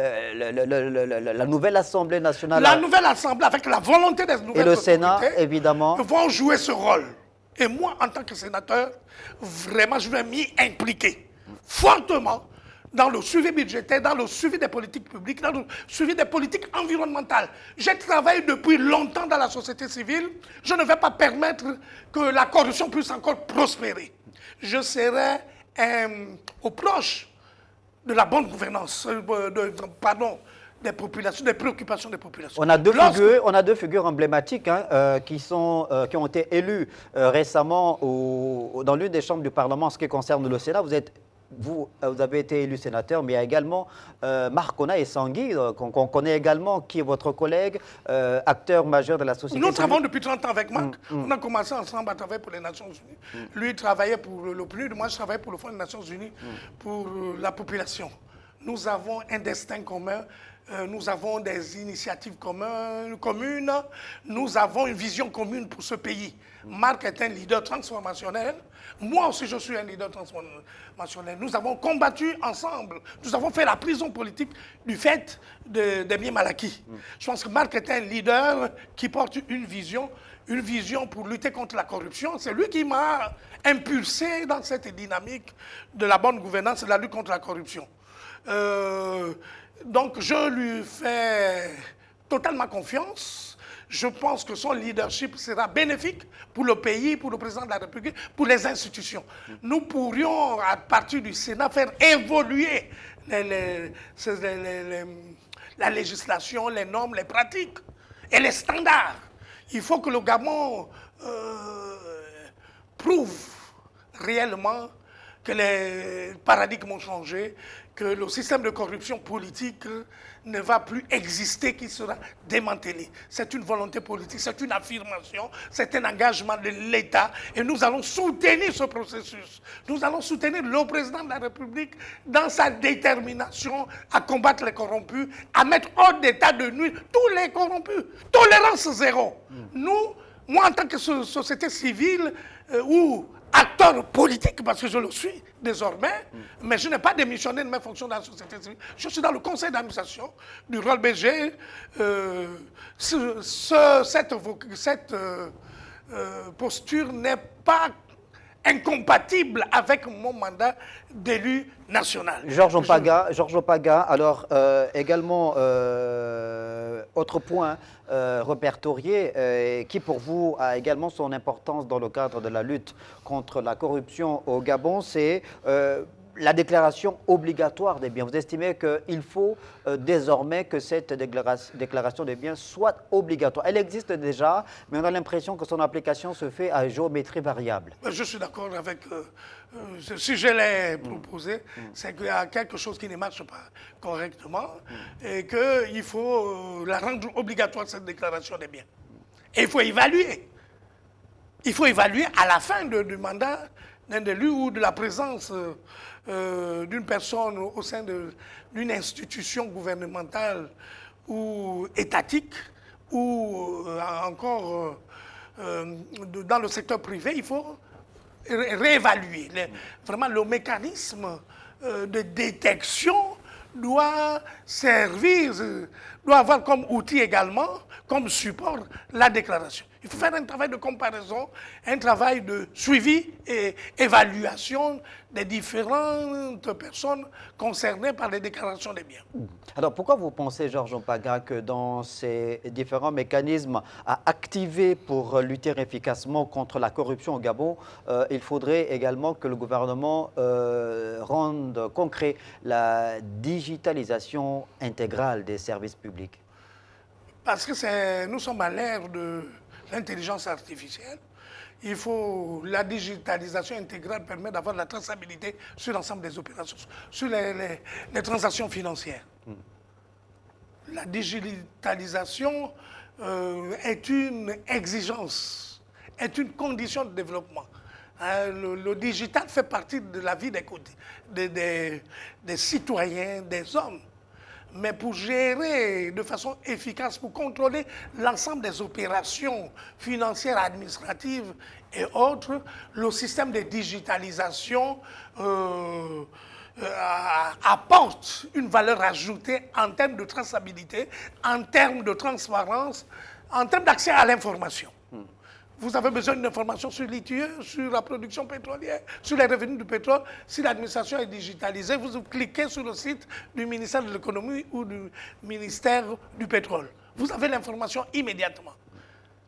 nouvelle Assemblée nationale La nouvelle Assemblée, avec la volonté des nouvelles et le Sénat, autorités, évidemment, vont jouer ce rôle. Et moi, en tant que sénateur, vraiment, je vais m'y impliquer fortement dans le suivi budgétaire, dans le suivi des politiques publiques, dans le suivi des politiques environnementales. J'ai travaillé depuis longtemps dans la société civile. Je ne vais pas permettre que la corruption puisse encore prospérer. Je serai au proche de la bonne gouvernance, des populations, des préoccupations des populations. on a deux figures emblématiques hein, qui ont été élues récemment dans l'une des chambres du Parlement en ce qui concerne le Sénat. Vous avez été élu sénateur, mais il y a également Marcona et Sangui, qu'on connaît également, qui est votre collègue, acteur majeur de la société Nous civile. travaillons depuis 30 ans avec Marc. On a commencé ensemble à travailler pour les Nations Unies. Lui, il travaillait pour le PNUD, moi, je travaillais pour le Fonds des Nations Unies pour la population. Nous avons un destin commun. Nous avons des initiatives communes, nous avons une vision commune pour ce pays. Marc est un leader transformationnel, moi aussi je suis un leader transformationnel. Nous avons combattu ensemble, nous avons fait la prison politique du fait des biens mal acquis. Je pense que Marc est un leader qui porte une vision pour lutter contre la corruption. C'est lui qui m'a impulsé dans cette dynamique de la bonne gouvernance et de la lutte contre la corruption. Donc, je lui fais totalement confiance. Je pense que son leadership sera bénéfique pour le pays, pour le président de la République, pour les institutions. Nous pourrions, à partir du Sénat, faire évoluer la législation, les normes, les pratiques et les standards. Il faut que le Gabon prouve réellement que les paradigmes ont changé, que le système de corruption politique ne va plus exister, qu'il sera démantelé. C'est une volonté politique, c'est une affirmation, c'est un engagement de l'État et nous allons soutenir ce processus. Nous allons soutenir le président de la République dans sa détermination à combattre les corrompus, à mettre hors d'état de nuire tous les corrompus. Tolérance zéro. Moi en tant que société civile ou acteur politique, parce que je le suis désormais, mais je n'ai pas démissionné de mes fonctions dans la société civile. Je suis dans le conseil d'administration du rôle BG. Cette posture n'est pas incompatible avec mon mandat d'élu national. Georges Opaga, alors également, autre point répertorié qui pour vous a également son importance dans le cadre de la lutte contre la corruption au Gabon, c'est la déclaration obligatoire des biens. Vous estimez qu'il faut désormais que cette déclaration des biens soit obligatoire. Elle existe déjà, mais on a l'impression que son application se fait à géométrie variable. Je suis d'accord avec... si je l'ai proposé, c'est qu'il y a quelque chose qui ne marche pas correctement et qu'il faut la rendre obligatoire, cette déclaration des biens. Et il faut évaluer. Il faut évaluer à la fin du mandat d'un élu ou de la présence d'une personne au sein d'une institution gouvernementale ou étatique ou encore dans le secteur privé, il faut réévaluer. Vraiment, le mécanisme de détection doit servir, doit avoir comme outil également, comme support, la déclaration. Il faut faire un travail de comparaison, un travail de suivi et évaluation des différentes personnes concernées par les déclarations des biens. Alors pourquoi vous pensez, Georges Opaga, que dans ces différents mécanismes à activer pour lutter efficacement contre la corruption au Gabon, il faudrait également que le gouvernement rende concret la digitalisation intégrale des services publics? Parce que nous sommes à l'ère de l'intelligence artificielle. Il faut, la digitalisation intégrale permet d'avoir de la traçabilité sur l'ensemble des opérations, sur les transactions financières. La digitalisation est une exigence, est une condition de développement. Le digital fait partie de la vie des citoyens, des hommes. mais pour gérer de façon efficace, pour contrôler l'ensemble des opérations financières, administratives et autres, le système de digitalisation apporte une valeur ajoutée en termes de traçabilité, en termes de transparence, en termes d'accès à l'information. Vous avez besoin d'une information sur l'ITIE, sur la production pétrolière, sur les revenus du pétrole. Si l'administration est digitalisée, vous cliquez sur le site du ministère de l'économie ou du ministère du pétrole. Vous avez l'information immédiatement.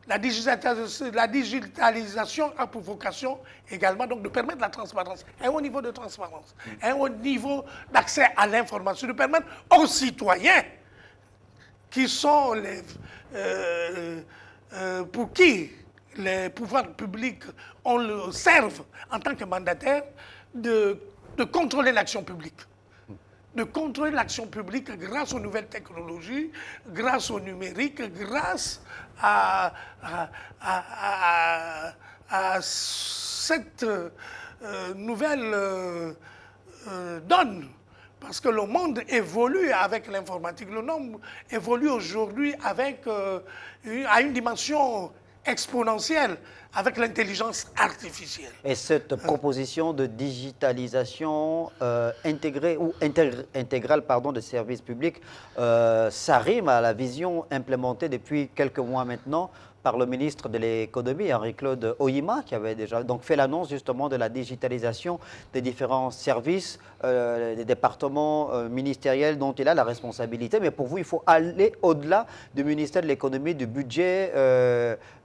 La digitalisation a pour vocation également donc, de permettre la transparence, un haut niveau de transparence, un haut niveau d'accès à l'information, de permettre aux citoyens qui sont pour qui les pouvoirs publics servent en tant que mandataires de contrôler l'action publique. De contrôler l'action publique grâce aux nouvelles technologies, grâce au numérique, grâce à cette nouvelle donne. Parce que le monde évolue avec l'informatique. Le monde évolue aujourd'hui à une dimension exponentielle avec l'intelligence artificielle. Et cette proposition de digitalisation intégrée ou intégrale de services publics, ça rime à la vision implémentée depuis quelques mois maintenant par le ministre de l'économie, Henri-Claude Oyima, qui avait déjà donc fait l'annonce justement de la digitalisation des différents services, des départements ministériels dont il a la responsabilité. Mais pour vous, il faut aller au-delà du ministère de l'économie, du budget.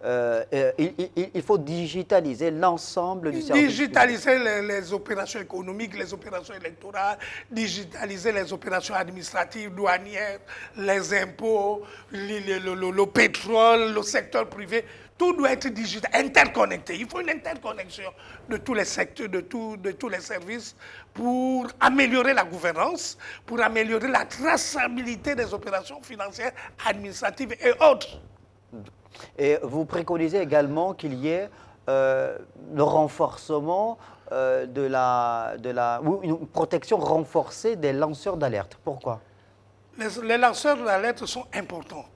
Il faut digitaliser l'ensemble du service. Digitaliser les opérations économiques, les opérations électorales, digitaliser les opérations administratives, douanières, les impôts, le pétrole, le secteur privé. Tout doit être digital, interconnecté. Il faut une interconnexion de tous les secteurs, de tous les services pour améliorer la gouvernance, pour améliorer la traçabilité des opérations financières, administratives et autres. Et vous préconisez également qu'il y ait le renforcement ou une protection renforcée des lanceurs d'alerte. Pourquoi? Les lanceurs d'alerte sont importants.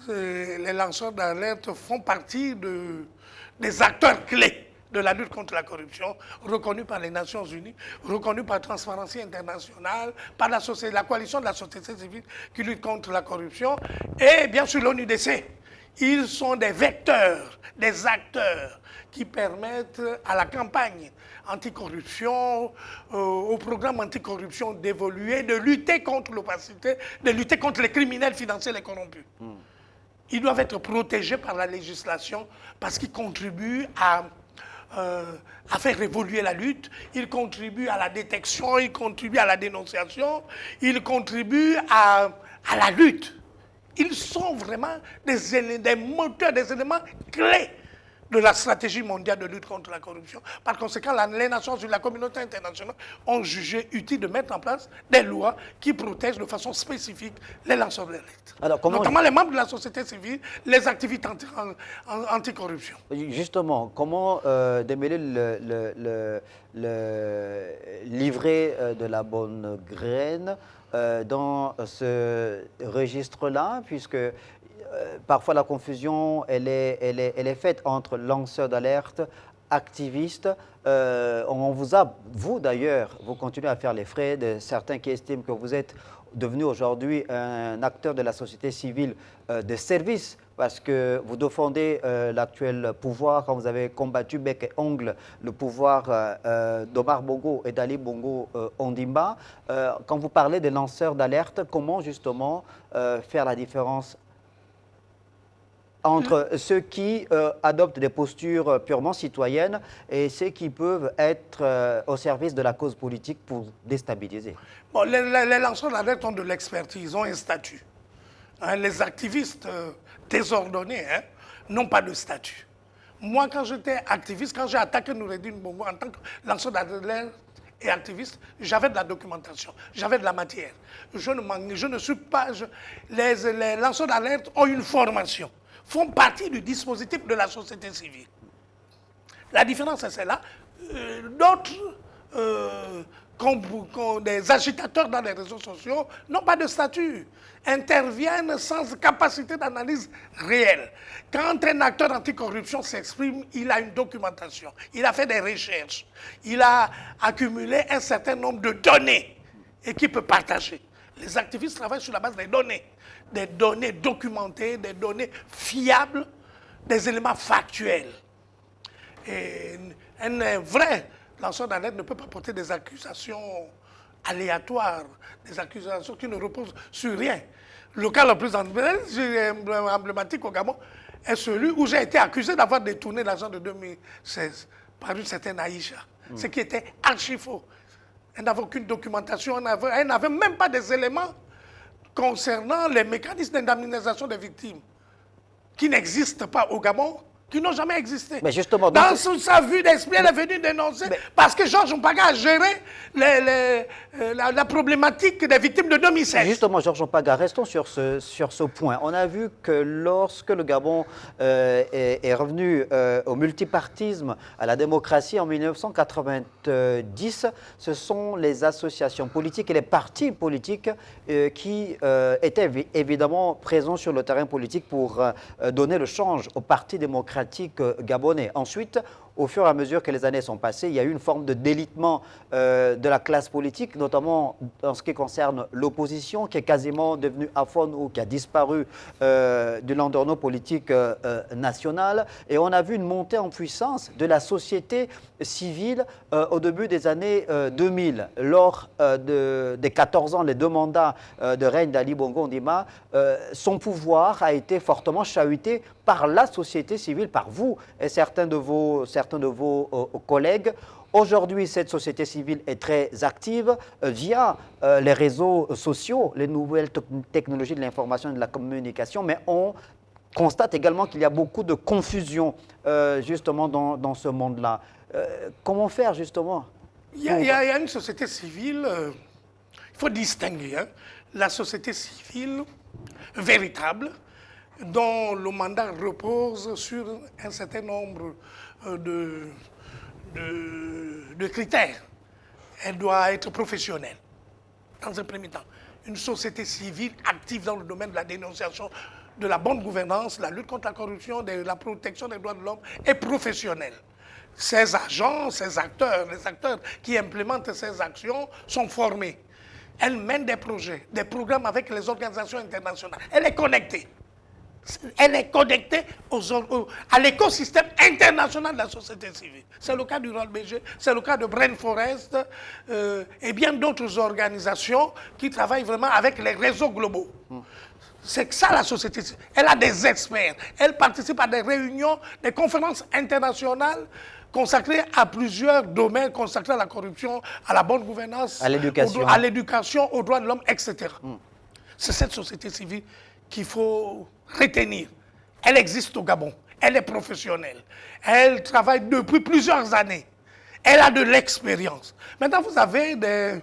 Les lanceurs d'alerte font partie des acteurs clés de la lutte contre la corruption, reconnus par les Nations Unies, reconnus par Transparency International, par la coalition de la société civile qui lutte contre la corruption, et bien sûr l'ONUDC. Ils sont des vecteurs, des acteurs qui permettent à la campagne anticorruption, au programme anticorruption d'évoluer, de lutter contre l'opacité, de lutter contre les criminels financiers, les corrompus. Ils doivent être protégés par la législation parce qu'ils contribuent à faire évoluer la lutte, ils contribuent à la détection, ils contribuent à la dénonciation, ils contribuent à la lutte. Ils sont vraiment des moteurs, des éléments clés de la stratégie mondiale de lutte contre la corruption. Par conséquent, les Nations Unies, la communauté internationale ont jugé utile de mettre en place des lois qui protègent de façon spécifique les lanceurs d'alerte. Notamment les membres de la société civile, les activistes anticorruption. Justement, comment démêler le livret de la bonne graine dans ce registre-là, puisque parfois la confusion elle est faite entre lanceurs d'alerte, activistes. Vous d'ailleurs, vous continuez à faire les frais de certains qui estiment que vous êtes devenu aujourd'hui un acteur de la société civile de service, parce que vous défendez l'actuel pouvoir quand vous avez combattu bec et ongle le pouvoir d'Omar Bongo et d'Ali Bongo Ondimba. Quand vous parlez des lanceurs d'alerte, comment justement faire la différence entre ceux qui adoptent des postures purement citoyennes et ceux qui peuvent être au service de la cause politique pour déstabiliser? Bon, les lanceurs d'alerte ont de l'expertise, ont un statut. Les activistes désordonnés n'ont pas de statut. Moi, quand j'étais activiste, quand j'ai attaqué Noureddine Bongo en tant que lanceur d'alerte et activiste, j'avais de la documentation, j'avais de la matière. Je ne suis pas... Les lanceurs d'alerte ont une formation, font partie du dispositif de la société civile. La différence, c'est celle-là. D'autres des agitateurs dans les réseaux sociaux n'ont pas de statut, interviennent sans capacité d'analyse réelle. Quand un acteur anticorruption s'exprime, il a une documentation, il a fait des recherches, il a accumulé un certain nombre de données et qu'il peut partager. Les activistes travaillent sur la base des données documentées, des données fiables, des éléments factuels. Et un vrai lanceur d'alerte ne peut pas porter des accusations aléatoires, des accusations qui ne reposent sur rien. Le cas le plus emblématique au Gabon est celui où j'ai été accusé d'avoir détourné l'argent de 2016 par une certaine Aïcha, ce qui était archi faux. Elle n'avait aucune documentation, elle n'avait même pas des éléments concernant les mécanismes d'indemnisation des victimes qui n'existent pas au Gabon, qui n'ont jamais existé. Mais justement, dans sa vue d'esprit, elle est venue dénoncer parce que Georges Mpaga a géré la problématique des victimes de 2016. Justement, Georges Mpaga, restons sur ce point. On a vu que lorsque le Gabon est revenu au multipartisme, à la démocratie en 1990, ce sont les associations politiques et les partis politiques qui étaient évidemment présents sur le terrain politique pour donner le change au Parti démocratique gabonais. Ensuite, au fur et à mesure que les années sont passées, il y a eu une forme de délitement de la classe politique, notamment en ce qui concerne l'opposition, qui est quasiment devenue aphone ou qui a disparu du landerneau politique national. Et on a vu une montée en puissance de la société civile au début des années 2000. Lors des 14 ans, les 2 mandats de règne d'Ali Bongo Ondimba, son pouvoir a été fortement chahuté par la société civile, par vous et certains de vos collègues. Aujourd'hui, cette société civile est très active via les réseaux sociaux, les nouvelles technologies de l'information et de la communication, mais on constate également qu'il y a beaucoup de confusion justement dans ce monde-là. Comment faire justement? Il y a une société civile, il faut distinguer, hein, la société civile véritable, dont le mandat repose sur un certain nombre de critères. Elle doit être professionnelle, dans un premier temps. Une société civile active dans le domaine de la dénonciation, de la bonne gouvernance, la lutte contre la corruption, de la protection des droits de l'homme est professionnelle. Ces agents, ces acteurs, les acteurs qui implémentent ces actions sont formés. Elle mène des projets, des programmes avec les organisations internationales. Elle est connectée. Elle est connectée à l'écosystème international de la société civile. C'est le cas du ROLBG, c'est le cas de Brain Forest et bien d'autres organisations qui travaillent vraiment avec les réseaux globaux. C'est que ça la société civile. Elle a des experts. Elle participe à des réunions, des conférences internationales consacrées à plusieurs domaines, consacrées à la corruption, à la bonne gouvernance, à l'éducation, aux droits de l'homme, etc. C'est cette société civile qu'il faut retenir. Elle existe au Gabon, elle est professionnelle, elle travaille depuis plusieurs années, elle a de l'expérience. Maintenant, vous avez des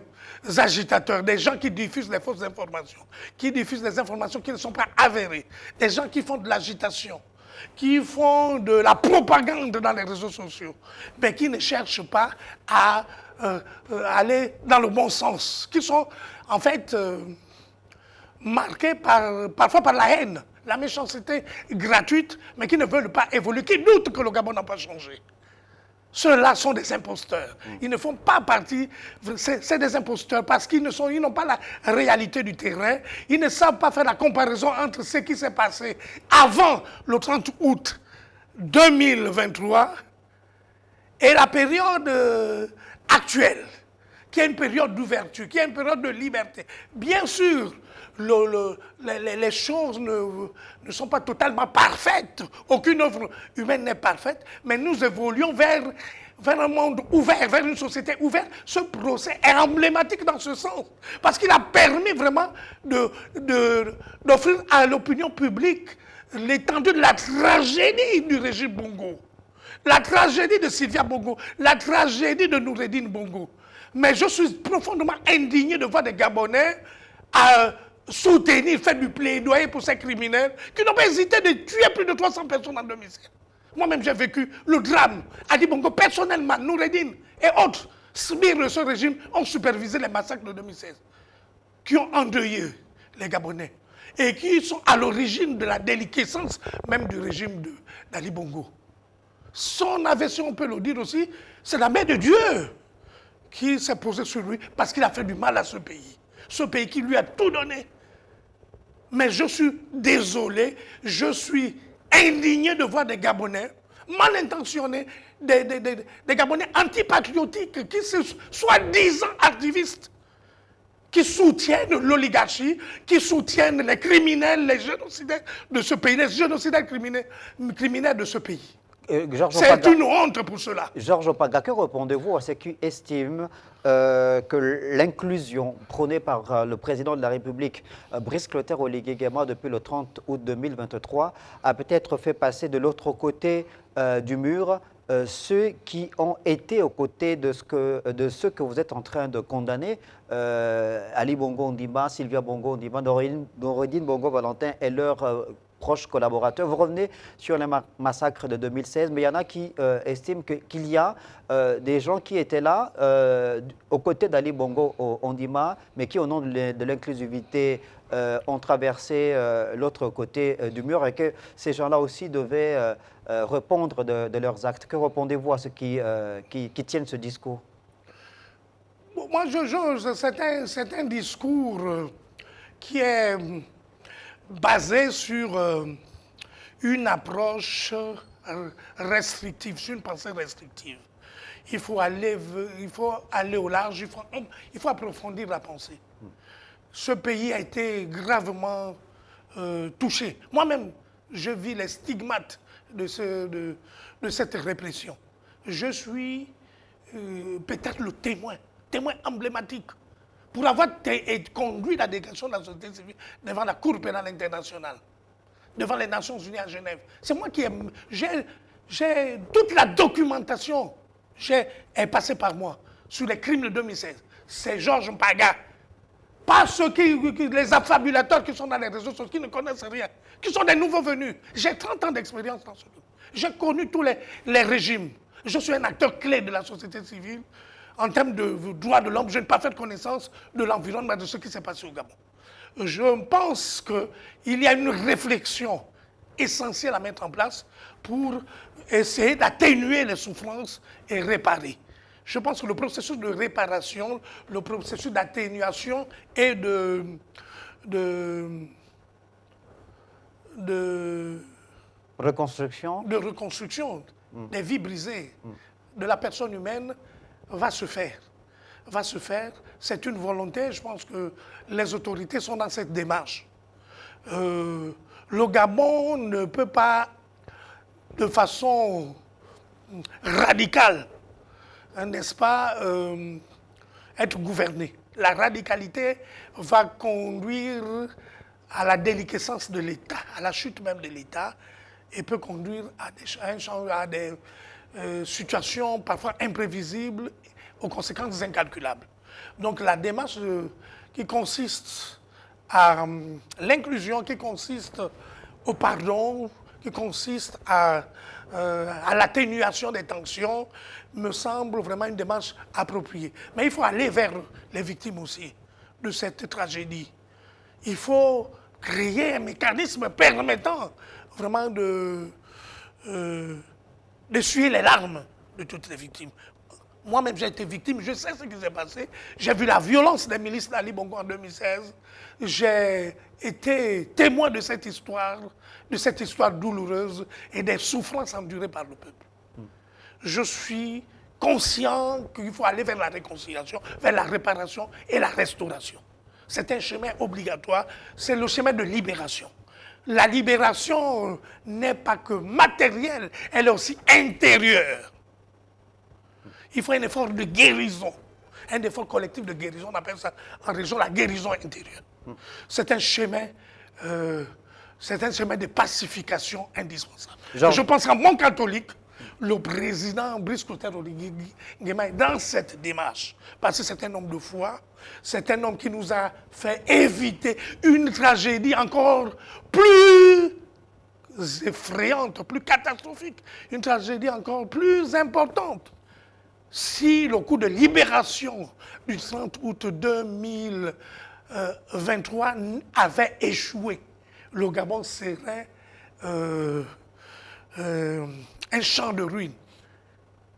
agitateurs, des gens qui diffusent les fausses informations, qui diffusent des informations qui ne sont pas avérées, des gens qui font de l'agitation, qui font de la propagande dans les réseaux sociaux, mais qui ne cherchent pas à aller dans le bon sens, qui sont en fait marqués parfois par la haine, la méchanceté gratuite, mais qui ne veulent pas évoluer, qui doutent que le Gabon n'a pas changé. Ceux-là sont des imposteurs. Ils ne font pas partie, c'est des imposteurs parce qu'ils n'ont pas la réalité du terrain. Ils ne savent pas faire la comparaison entre ce qui s'est passé avant le 30 août 2023 et la période actuelle, qui est une période d'ouverture, qui est une période de liberté. Bien sûr, les choses ne sont pas totalement parfaites. Aucune œuvre humaine n'est parfaite, mais nous évoluons vers un monde ouvert, vers une société ouverte. Ce procès est emblématique dans ce sens, parce qu'il a permis vraiment d'offrir à l'opinion publique l'étendue de la tragédie du régime Bongo, la tragédie de Sylvia Bongo, la tragédie de Noureddine Bongo. Mais je suis profondément indigné de voir des Gabonais soutenir, faire du plaidoyer pour ces criminels qui n'ont pas hésité de tuer plus de 300 personnes en 2007. Moi-même, j'ai vécu le drame. Ali Bongo, personnellement, Noureddine et autres. sbires de ce régime ont supervisé les massacres de 2016, qui ont endeuillé les Gabonais et qui sont à l'origine de la déliquescence même du régime d'Ali Bongo. Son aversion, on peut le dire aussi, c'est la main de Dieu qui s'est posée sur lui parce qu'il a fait du mal à ce pays qui lui a tout donné. Mais je suis désolé, je suis indigné de voir des Gabonais mal intentionnés, des Gabonais antipatriotiques qui sont soi-disant activistes, qui soutiennent l'oligarchie, qui soutiennent les criminels, les génocidaires de ce pays, les génocidaires criminels de ce pays. C'est une honte pour cela. Georges Opaga, que répondez-vous à ceux qui estiment que l'inclusion prônée par le président de la République, Brice Clotaire Oligui Nguema, depuis le 30 août 2023, a peut-être fait passer de l'autre côté du mur ceux qui ont été aux côtés de ceux que vous êtes en train de condamner, Ali Bongo Ondimba, Sylvia Bongo Ondimba, Noureddine Bongo Valentin et leurs proches collaborateurs. Vous revenez sur les massacres de 2016, mais il y en a qui estiment qu'il y a des gens qui étaient là aux côtés d'Ali Bongo Ondimba, mais qui, au nom de l'inclusivité, ont traversé l'autre côté du mur et que ces gens-là aussi devaient répondre de leurs actes. Que répondez-vous à ceux qui tiennent ce discours? Bon, moi, c'est un discours qui est basé sur une approche restrictive, sur une pensée restrictive. Il faut aller au large, il faut approfondir la pensée. Ce pays a été gravement touché. Moi-même, je vis les stigmates de cette répression. Je suis peut-être le témoin emblématique pour avoir conduit la délégation de la société civile devant la Cour pénale internationale, devant les Nations Unies à Genève. C'est moi qui j'ai toute la documentation est passée par moi sur les crimes de 2016. C'est Georges Mpaga. Pas ceux les affabulateurs qui sont dans les réseaux sociaux, qui ne connaissent rien, qui sont des nouveaux venus. J'ai 30 ans d'expérience dans ce domaine. J'ai connu tous les régimes. Je suis un acteur clé de la société civile. En termes de droits de l'homme, je n'ai pas fait connaissance de l'environnement, de ce qui s'est passé au Gabon. Je pense qu'il y a une réflexion essentielle à mettre en place pour essayer d'atténuer les souffrances et réparer. Je pense que le processus de réparation, le processus d'atténuation et de reconstruction des vies brisées de la personne humaine va se faire. C'est une volonté, je pense que les autorités sont dans cette démarche. Le Gabon ne peut pas, de façon radicale, n'est-ce pas, être gouverné. La radicalité va conduire à la déliquescence de l'État, à la chute même de l'État, et peut conduire à des situations parfois imprévisibles, aux conséquences incalculables. Donc la démarche qui consiste à l'inclusion, qui consiste au pardon, qui consiste à l'atténuation des tensions, me semble vraiment une démarche appropriée. Mais il faut aller vers les victimes aussi de cette tragédie. Il faut créer un mécanisme permettant vraiment d'essuyer les larmes de toutes les victimes. Moi-même, j'ai été victime, je sais ce qui s'est passé. J'ai vu la violence des milices d'Ali Bongo en 2016. J'ai été témoin de cette histoire douloureuse et des souffrances endurées par le peuple. Je suis conscient qu'il faut aller vers la réconciliation, vers la réparation et la restauration. C'est un chemin obligatoire, c'est le chemin de libération. La libération n'est pas que matérielle, elle est aussi intérieure. Il faut un effort de guérison, un effort collectif de guérison, on appelle ça en région la guérison intérieure. C'est un chemin de pacification indispensable. Je pense qu'en monde catholique, le président Brice Clotaire Oligui Nguema est dans cette démarche, parce que c'est un homme de foi, c'est un homme qui nous a fait éviter une tragédie encore plus effrayante, plus catastrophique, une tragédie encore plus importante. si le coup de libération du 30 août 2023 avait échoué, le Gabon serait un champ de ruines.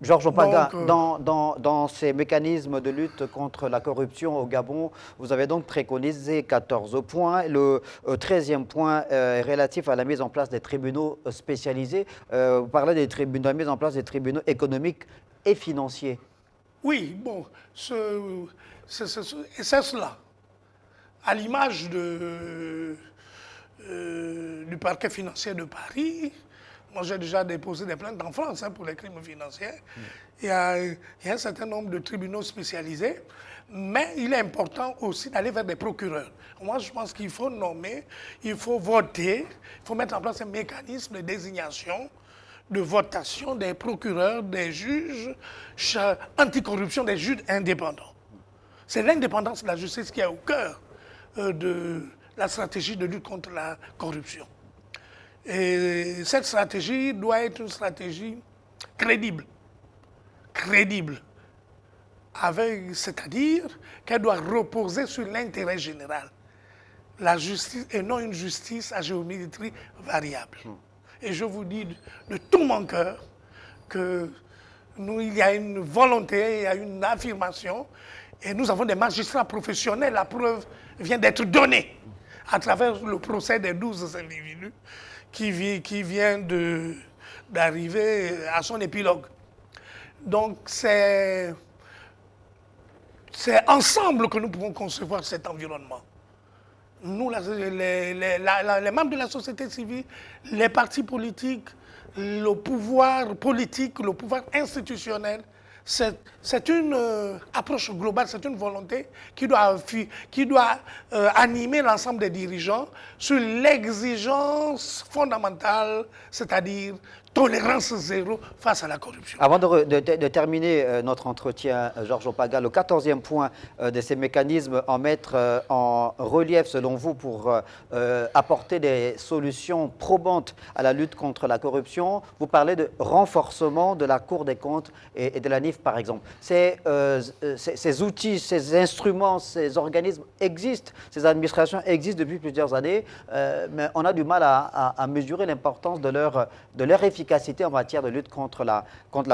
Georges Opaga, Donc, dans ces mécanismes de lutte contre la corruption au Gabon, vous avez donc préconisé 14 points. Le 13e point est relatif à la mise en place des tribunaux spécialisés. Vous parlez de la mise en place des tribunaux économiques et financiers. oui, bon, c'est cela. À l'image du parquet financier de Paris, moi j'ai déjà déposé des plaintes en France pour les crimes financiers. Il y a un certain nombre de tribunaux spécialisés, mais il est important aussi d'aller vers des procureurs. Moi je pense qu'il faut nommer, il faut voter, il faut mettre en place un mécanisme de désignation, de votation des procureurs, des juges anticorruption, des juges indépendants. C'est l'indépendance de la justice qui est au cœur de la stratégie de lutte contre la corruption. Et cette stratégie doit être une stratégie crédible. Crédible. C'est-à-dire qu'elle doit reposer sur l'intérêt général. La justice et non une justice à géométrie variable. Et je vous dis de tout mon cœur il y a une volonté, il y a une affirmation, et nous avons des magistrats professionnels, la preuve vient d'être donnée à travers le procès des 12 individus qui vient d'arriver à son épilogue. Donc c'est ensemble que nous pouvons concevoir cet environnement. Nous, les membres de la société civile, les partis politiques, le pouvoir politique, le pouvoir institutionnel, c'est une approche globale, c'est une volonté qui doit animer l'ensemble des dirigeants sur l'exigence fondamentale, c'est-à-dire tolérance zéro face à la corruption. Avant de terminer notre entretien, Georges Opaga, le 14e point de ces mécanismes en mettre en relief, selon vous, pour apporter des solutions probantes à la lutte contre la corruption, vous parlez de renforcement de la Cour des comptes et de la NIF, par exemple. Ces outils, ces instruments, ces organismes existent, ces administrations existent depuis plusieurs années, mais on a du mal à mesurer l'importance de leur efficacité en matière de lutte contre la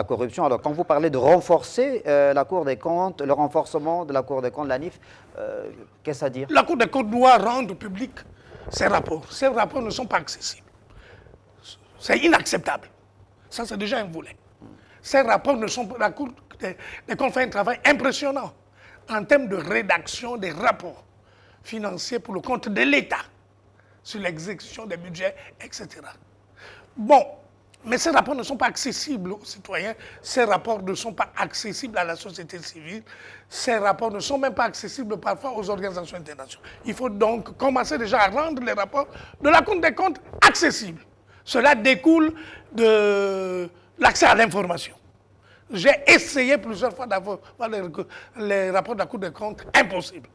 corruption. Alors, quand vous parlez de renforcer la Cour des comptes, le renforcement de la Cour des comptes, la NIF, qu'est-ce à dire? La Cour des comptes doit rendre public ses rapports. Ces rapports ne sont pas accessibles. C'est inacceptable. Ça, c'est déjà un volet. Ces rapports ne sont pas... La Cour des comptes fait un travail impressionnant en termes de rédaction des rapports financiers pour le compte de l'État sur l'exécution des budgets, etc. Bon, mais ces rapports ne sont pas accessibles aux citoyens, ces rapports ne sont pas accessibles à la société civile, ces rapports ne sont même pas accessibles parfois aux organisations internationales. Il faut donc commencer déjà à rendre les rapports de la Cour des comptes accessibles. Cela découle de l'accès à l'information. J'ai essayé plusieurs fois d'avoir les rapports de la Cour des comptes, impossible.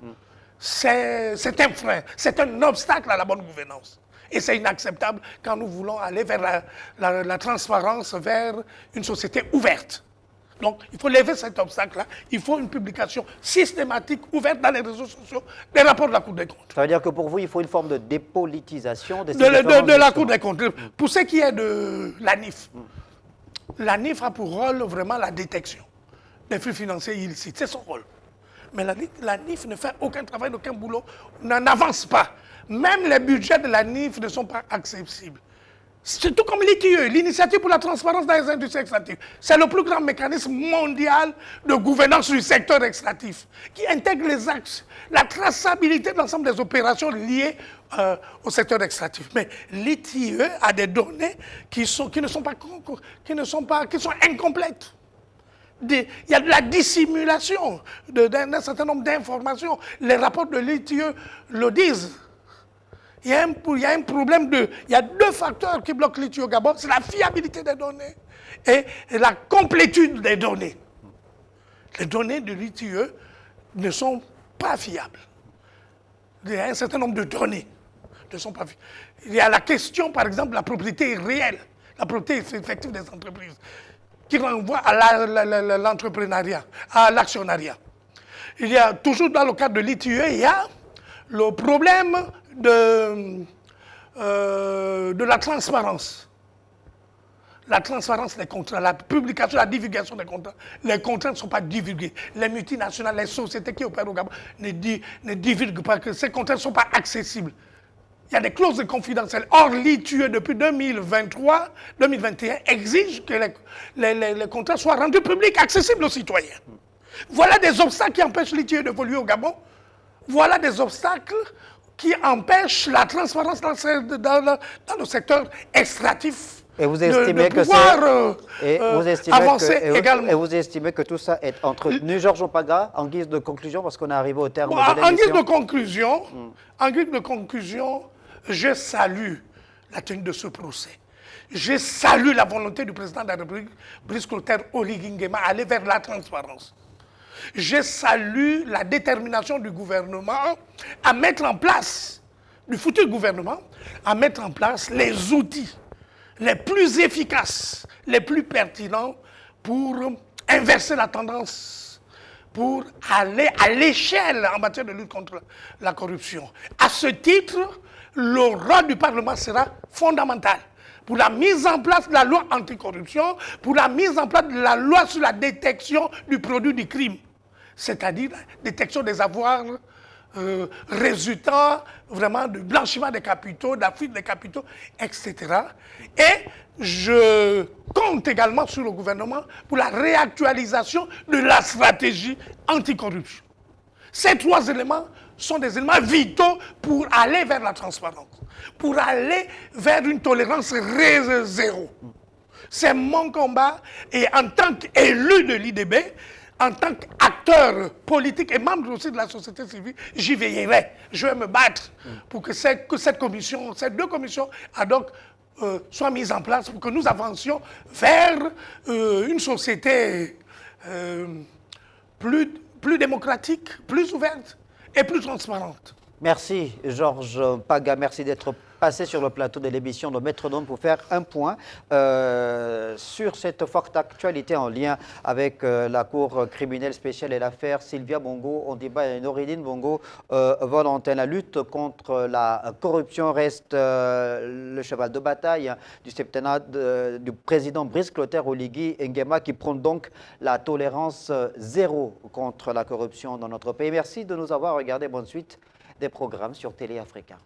C'est un frein, c'est un obstacle à la bonne gouvernance. Et c'est inacceptable quand nous voulons aller vers la transparence, vers une société ouverte. Donc, il faut lever cet obstacle-là. Il faut une publication systématique, ouverte dans les réseaux sociaux, des rapports de la Cour des comptes. Ça veut dire que pour vous, il faut une forme de dépolitisation de la Cour des comptes. Pour ce qui est de la NIF, la NIF a pour rôle vraiment la détection des flux financiers illicites. C'est son rôle. Mais la NIF ne fait aucun travail, aucun boulot, n'avance pas. Même les budgets de la NIF ne sont pas accessibles. C'est tout comme l'ITIE, l'Initiative pour la transparence dans les industries extractives. C'est le plus grand mécanisme mondial de gouvernance du secteur extractif qui intègre les axes, la traçabilité de l'ensemble des opérations liées au secteur extractif. Mais l'ITIE a des données qui sont incomplètes. Il y a de la dissimulation d'un certain nombre d'informations. Les rapports de l'ITIE le disent. Il y a un problème il y a deux facteurs qui bloquent l'ITIE au Gabon, c'est la fiabilité des données et la complétude des données. Les données de l'ITIE ne sont pas fiables. Il y a un certain nombre de données ne sont pas fiables. Il y a la question, par exemple, de la propriété réelle, la propriété effective des entreprises. qui renvoie à l'entrepreneuriat, à l'actionnariat. Il y a toujours dans le cadre de l'ITUE, il y a le problème de la transparence. La transparence des contrats, la publication, la divulgation des contrats. Les contrats ne sont pas divulgués. Les multinationales, les sociétés qui opèrent au Gabon ne divulguent pas, que ces contrats ne sont pas accessibles. Il y a des clauses de confidentielles. Or, l'ITUE, depuis 2023, 2021, exige que les contrats soient rendus publics, accessibles aux citoyens. Voilà des obstacles qui empêchent l'ITUE d'évoluer au Gabon. Voilà des obstacles qui empêchent la transparence dans le secteur extractif. Et vous estimez que également. Et vous estimez que tout ça est entretenu. Georges Opaga, en guise de conclusion, parce qu'on est arrivé au terme de l'émission. En guise de conclusion, je salue la tenue de ce procès. Je salue la volonté du président de la République, Brice Clotaire Oligui Nguema, à aller vers la transparence. Je salue la détermination du gouvernement à mettre en place, du futur gouvernement, à mettre en place les outils les plus efficaces, les plus pertinents pour inverser la tendance, pour aller à l'échelle en matière de lutte contre la corruption. À ce titre, le rôle du Parlement sera fondamental pour la mise en place de la loi anticorruption, pour la mise en place de la loi sur la détection du produit du crime, c'est-à-dire la détection des avoirs résultant vraiment du blanchiment des capitaux, de la fuite des capitaux, etc. Et je compte également sur le gouvernement pour la réactualisation de la stratégie anticorruption. Ces trois éléments sont des éléments vitaux pour aller vers la transparence, pour aller vers une tolérance zéro. C'est mon combat et en tant qu'élu de l'IDB, en tant qu'acteur politique et membre aussi de la société civile, j'y veillerai. Je vais me battre pour que cette commission, ces deux commissions ad hoc soient mises en place pour que nous avancions vers une société plus démocratique, plus ouverte et plus transparente. Merci Georges Paga, merci d'être passé sur le plateau de l'émission de Métronome pour faire un point sur cette forte actualité en lien avec la Cour criminelle spéciale et l'affaire Sylvia Bongo. On débat avec Noureddine Bongo Valentin. La lutte contre la corruption reste le cheval de bataille du septennat du président Brice Clotaire Oligui Nguema qui prône donc la tolérance zéro contre la corruption dans notre pays. Merci de nous avoir regardé. Bonne suite des programmes sur Télé Africa.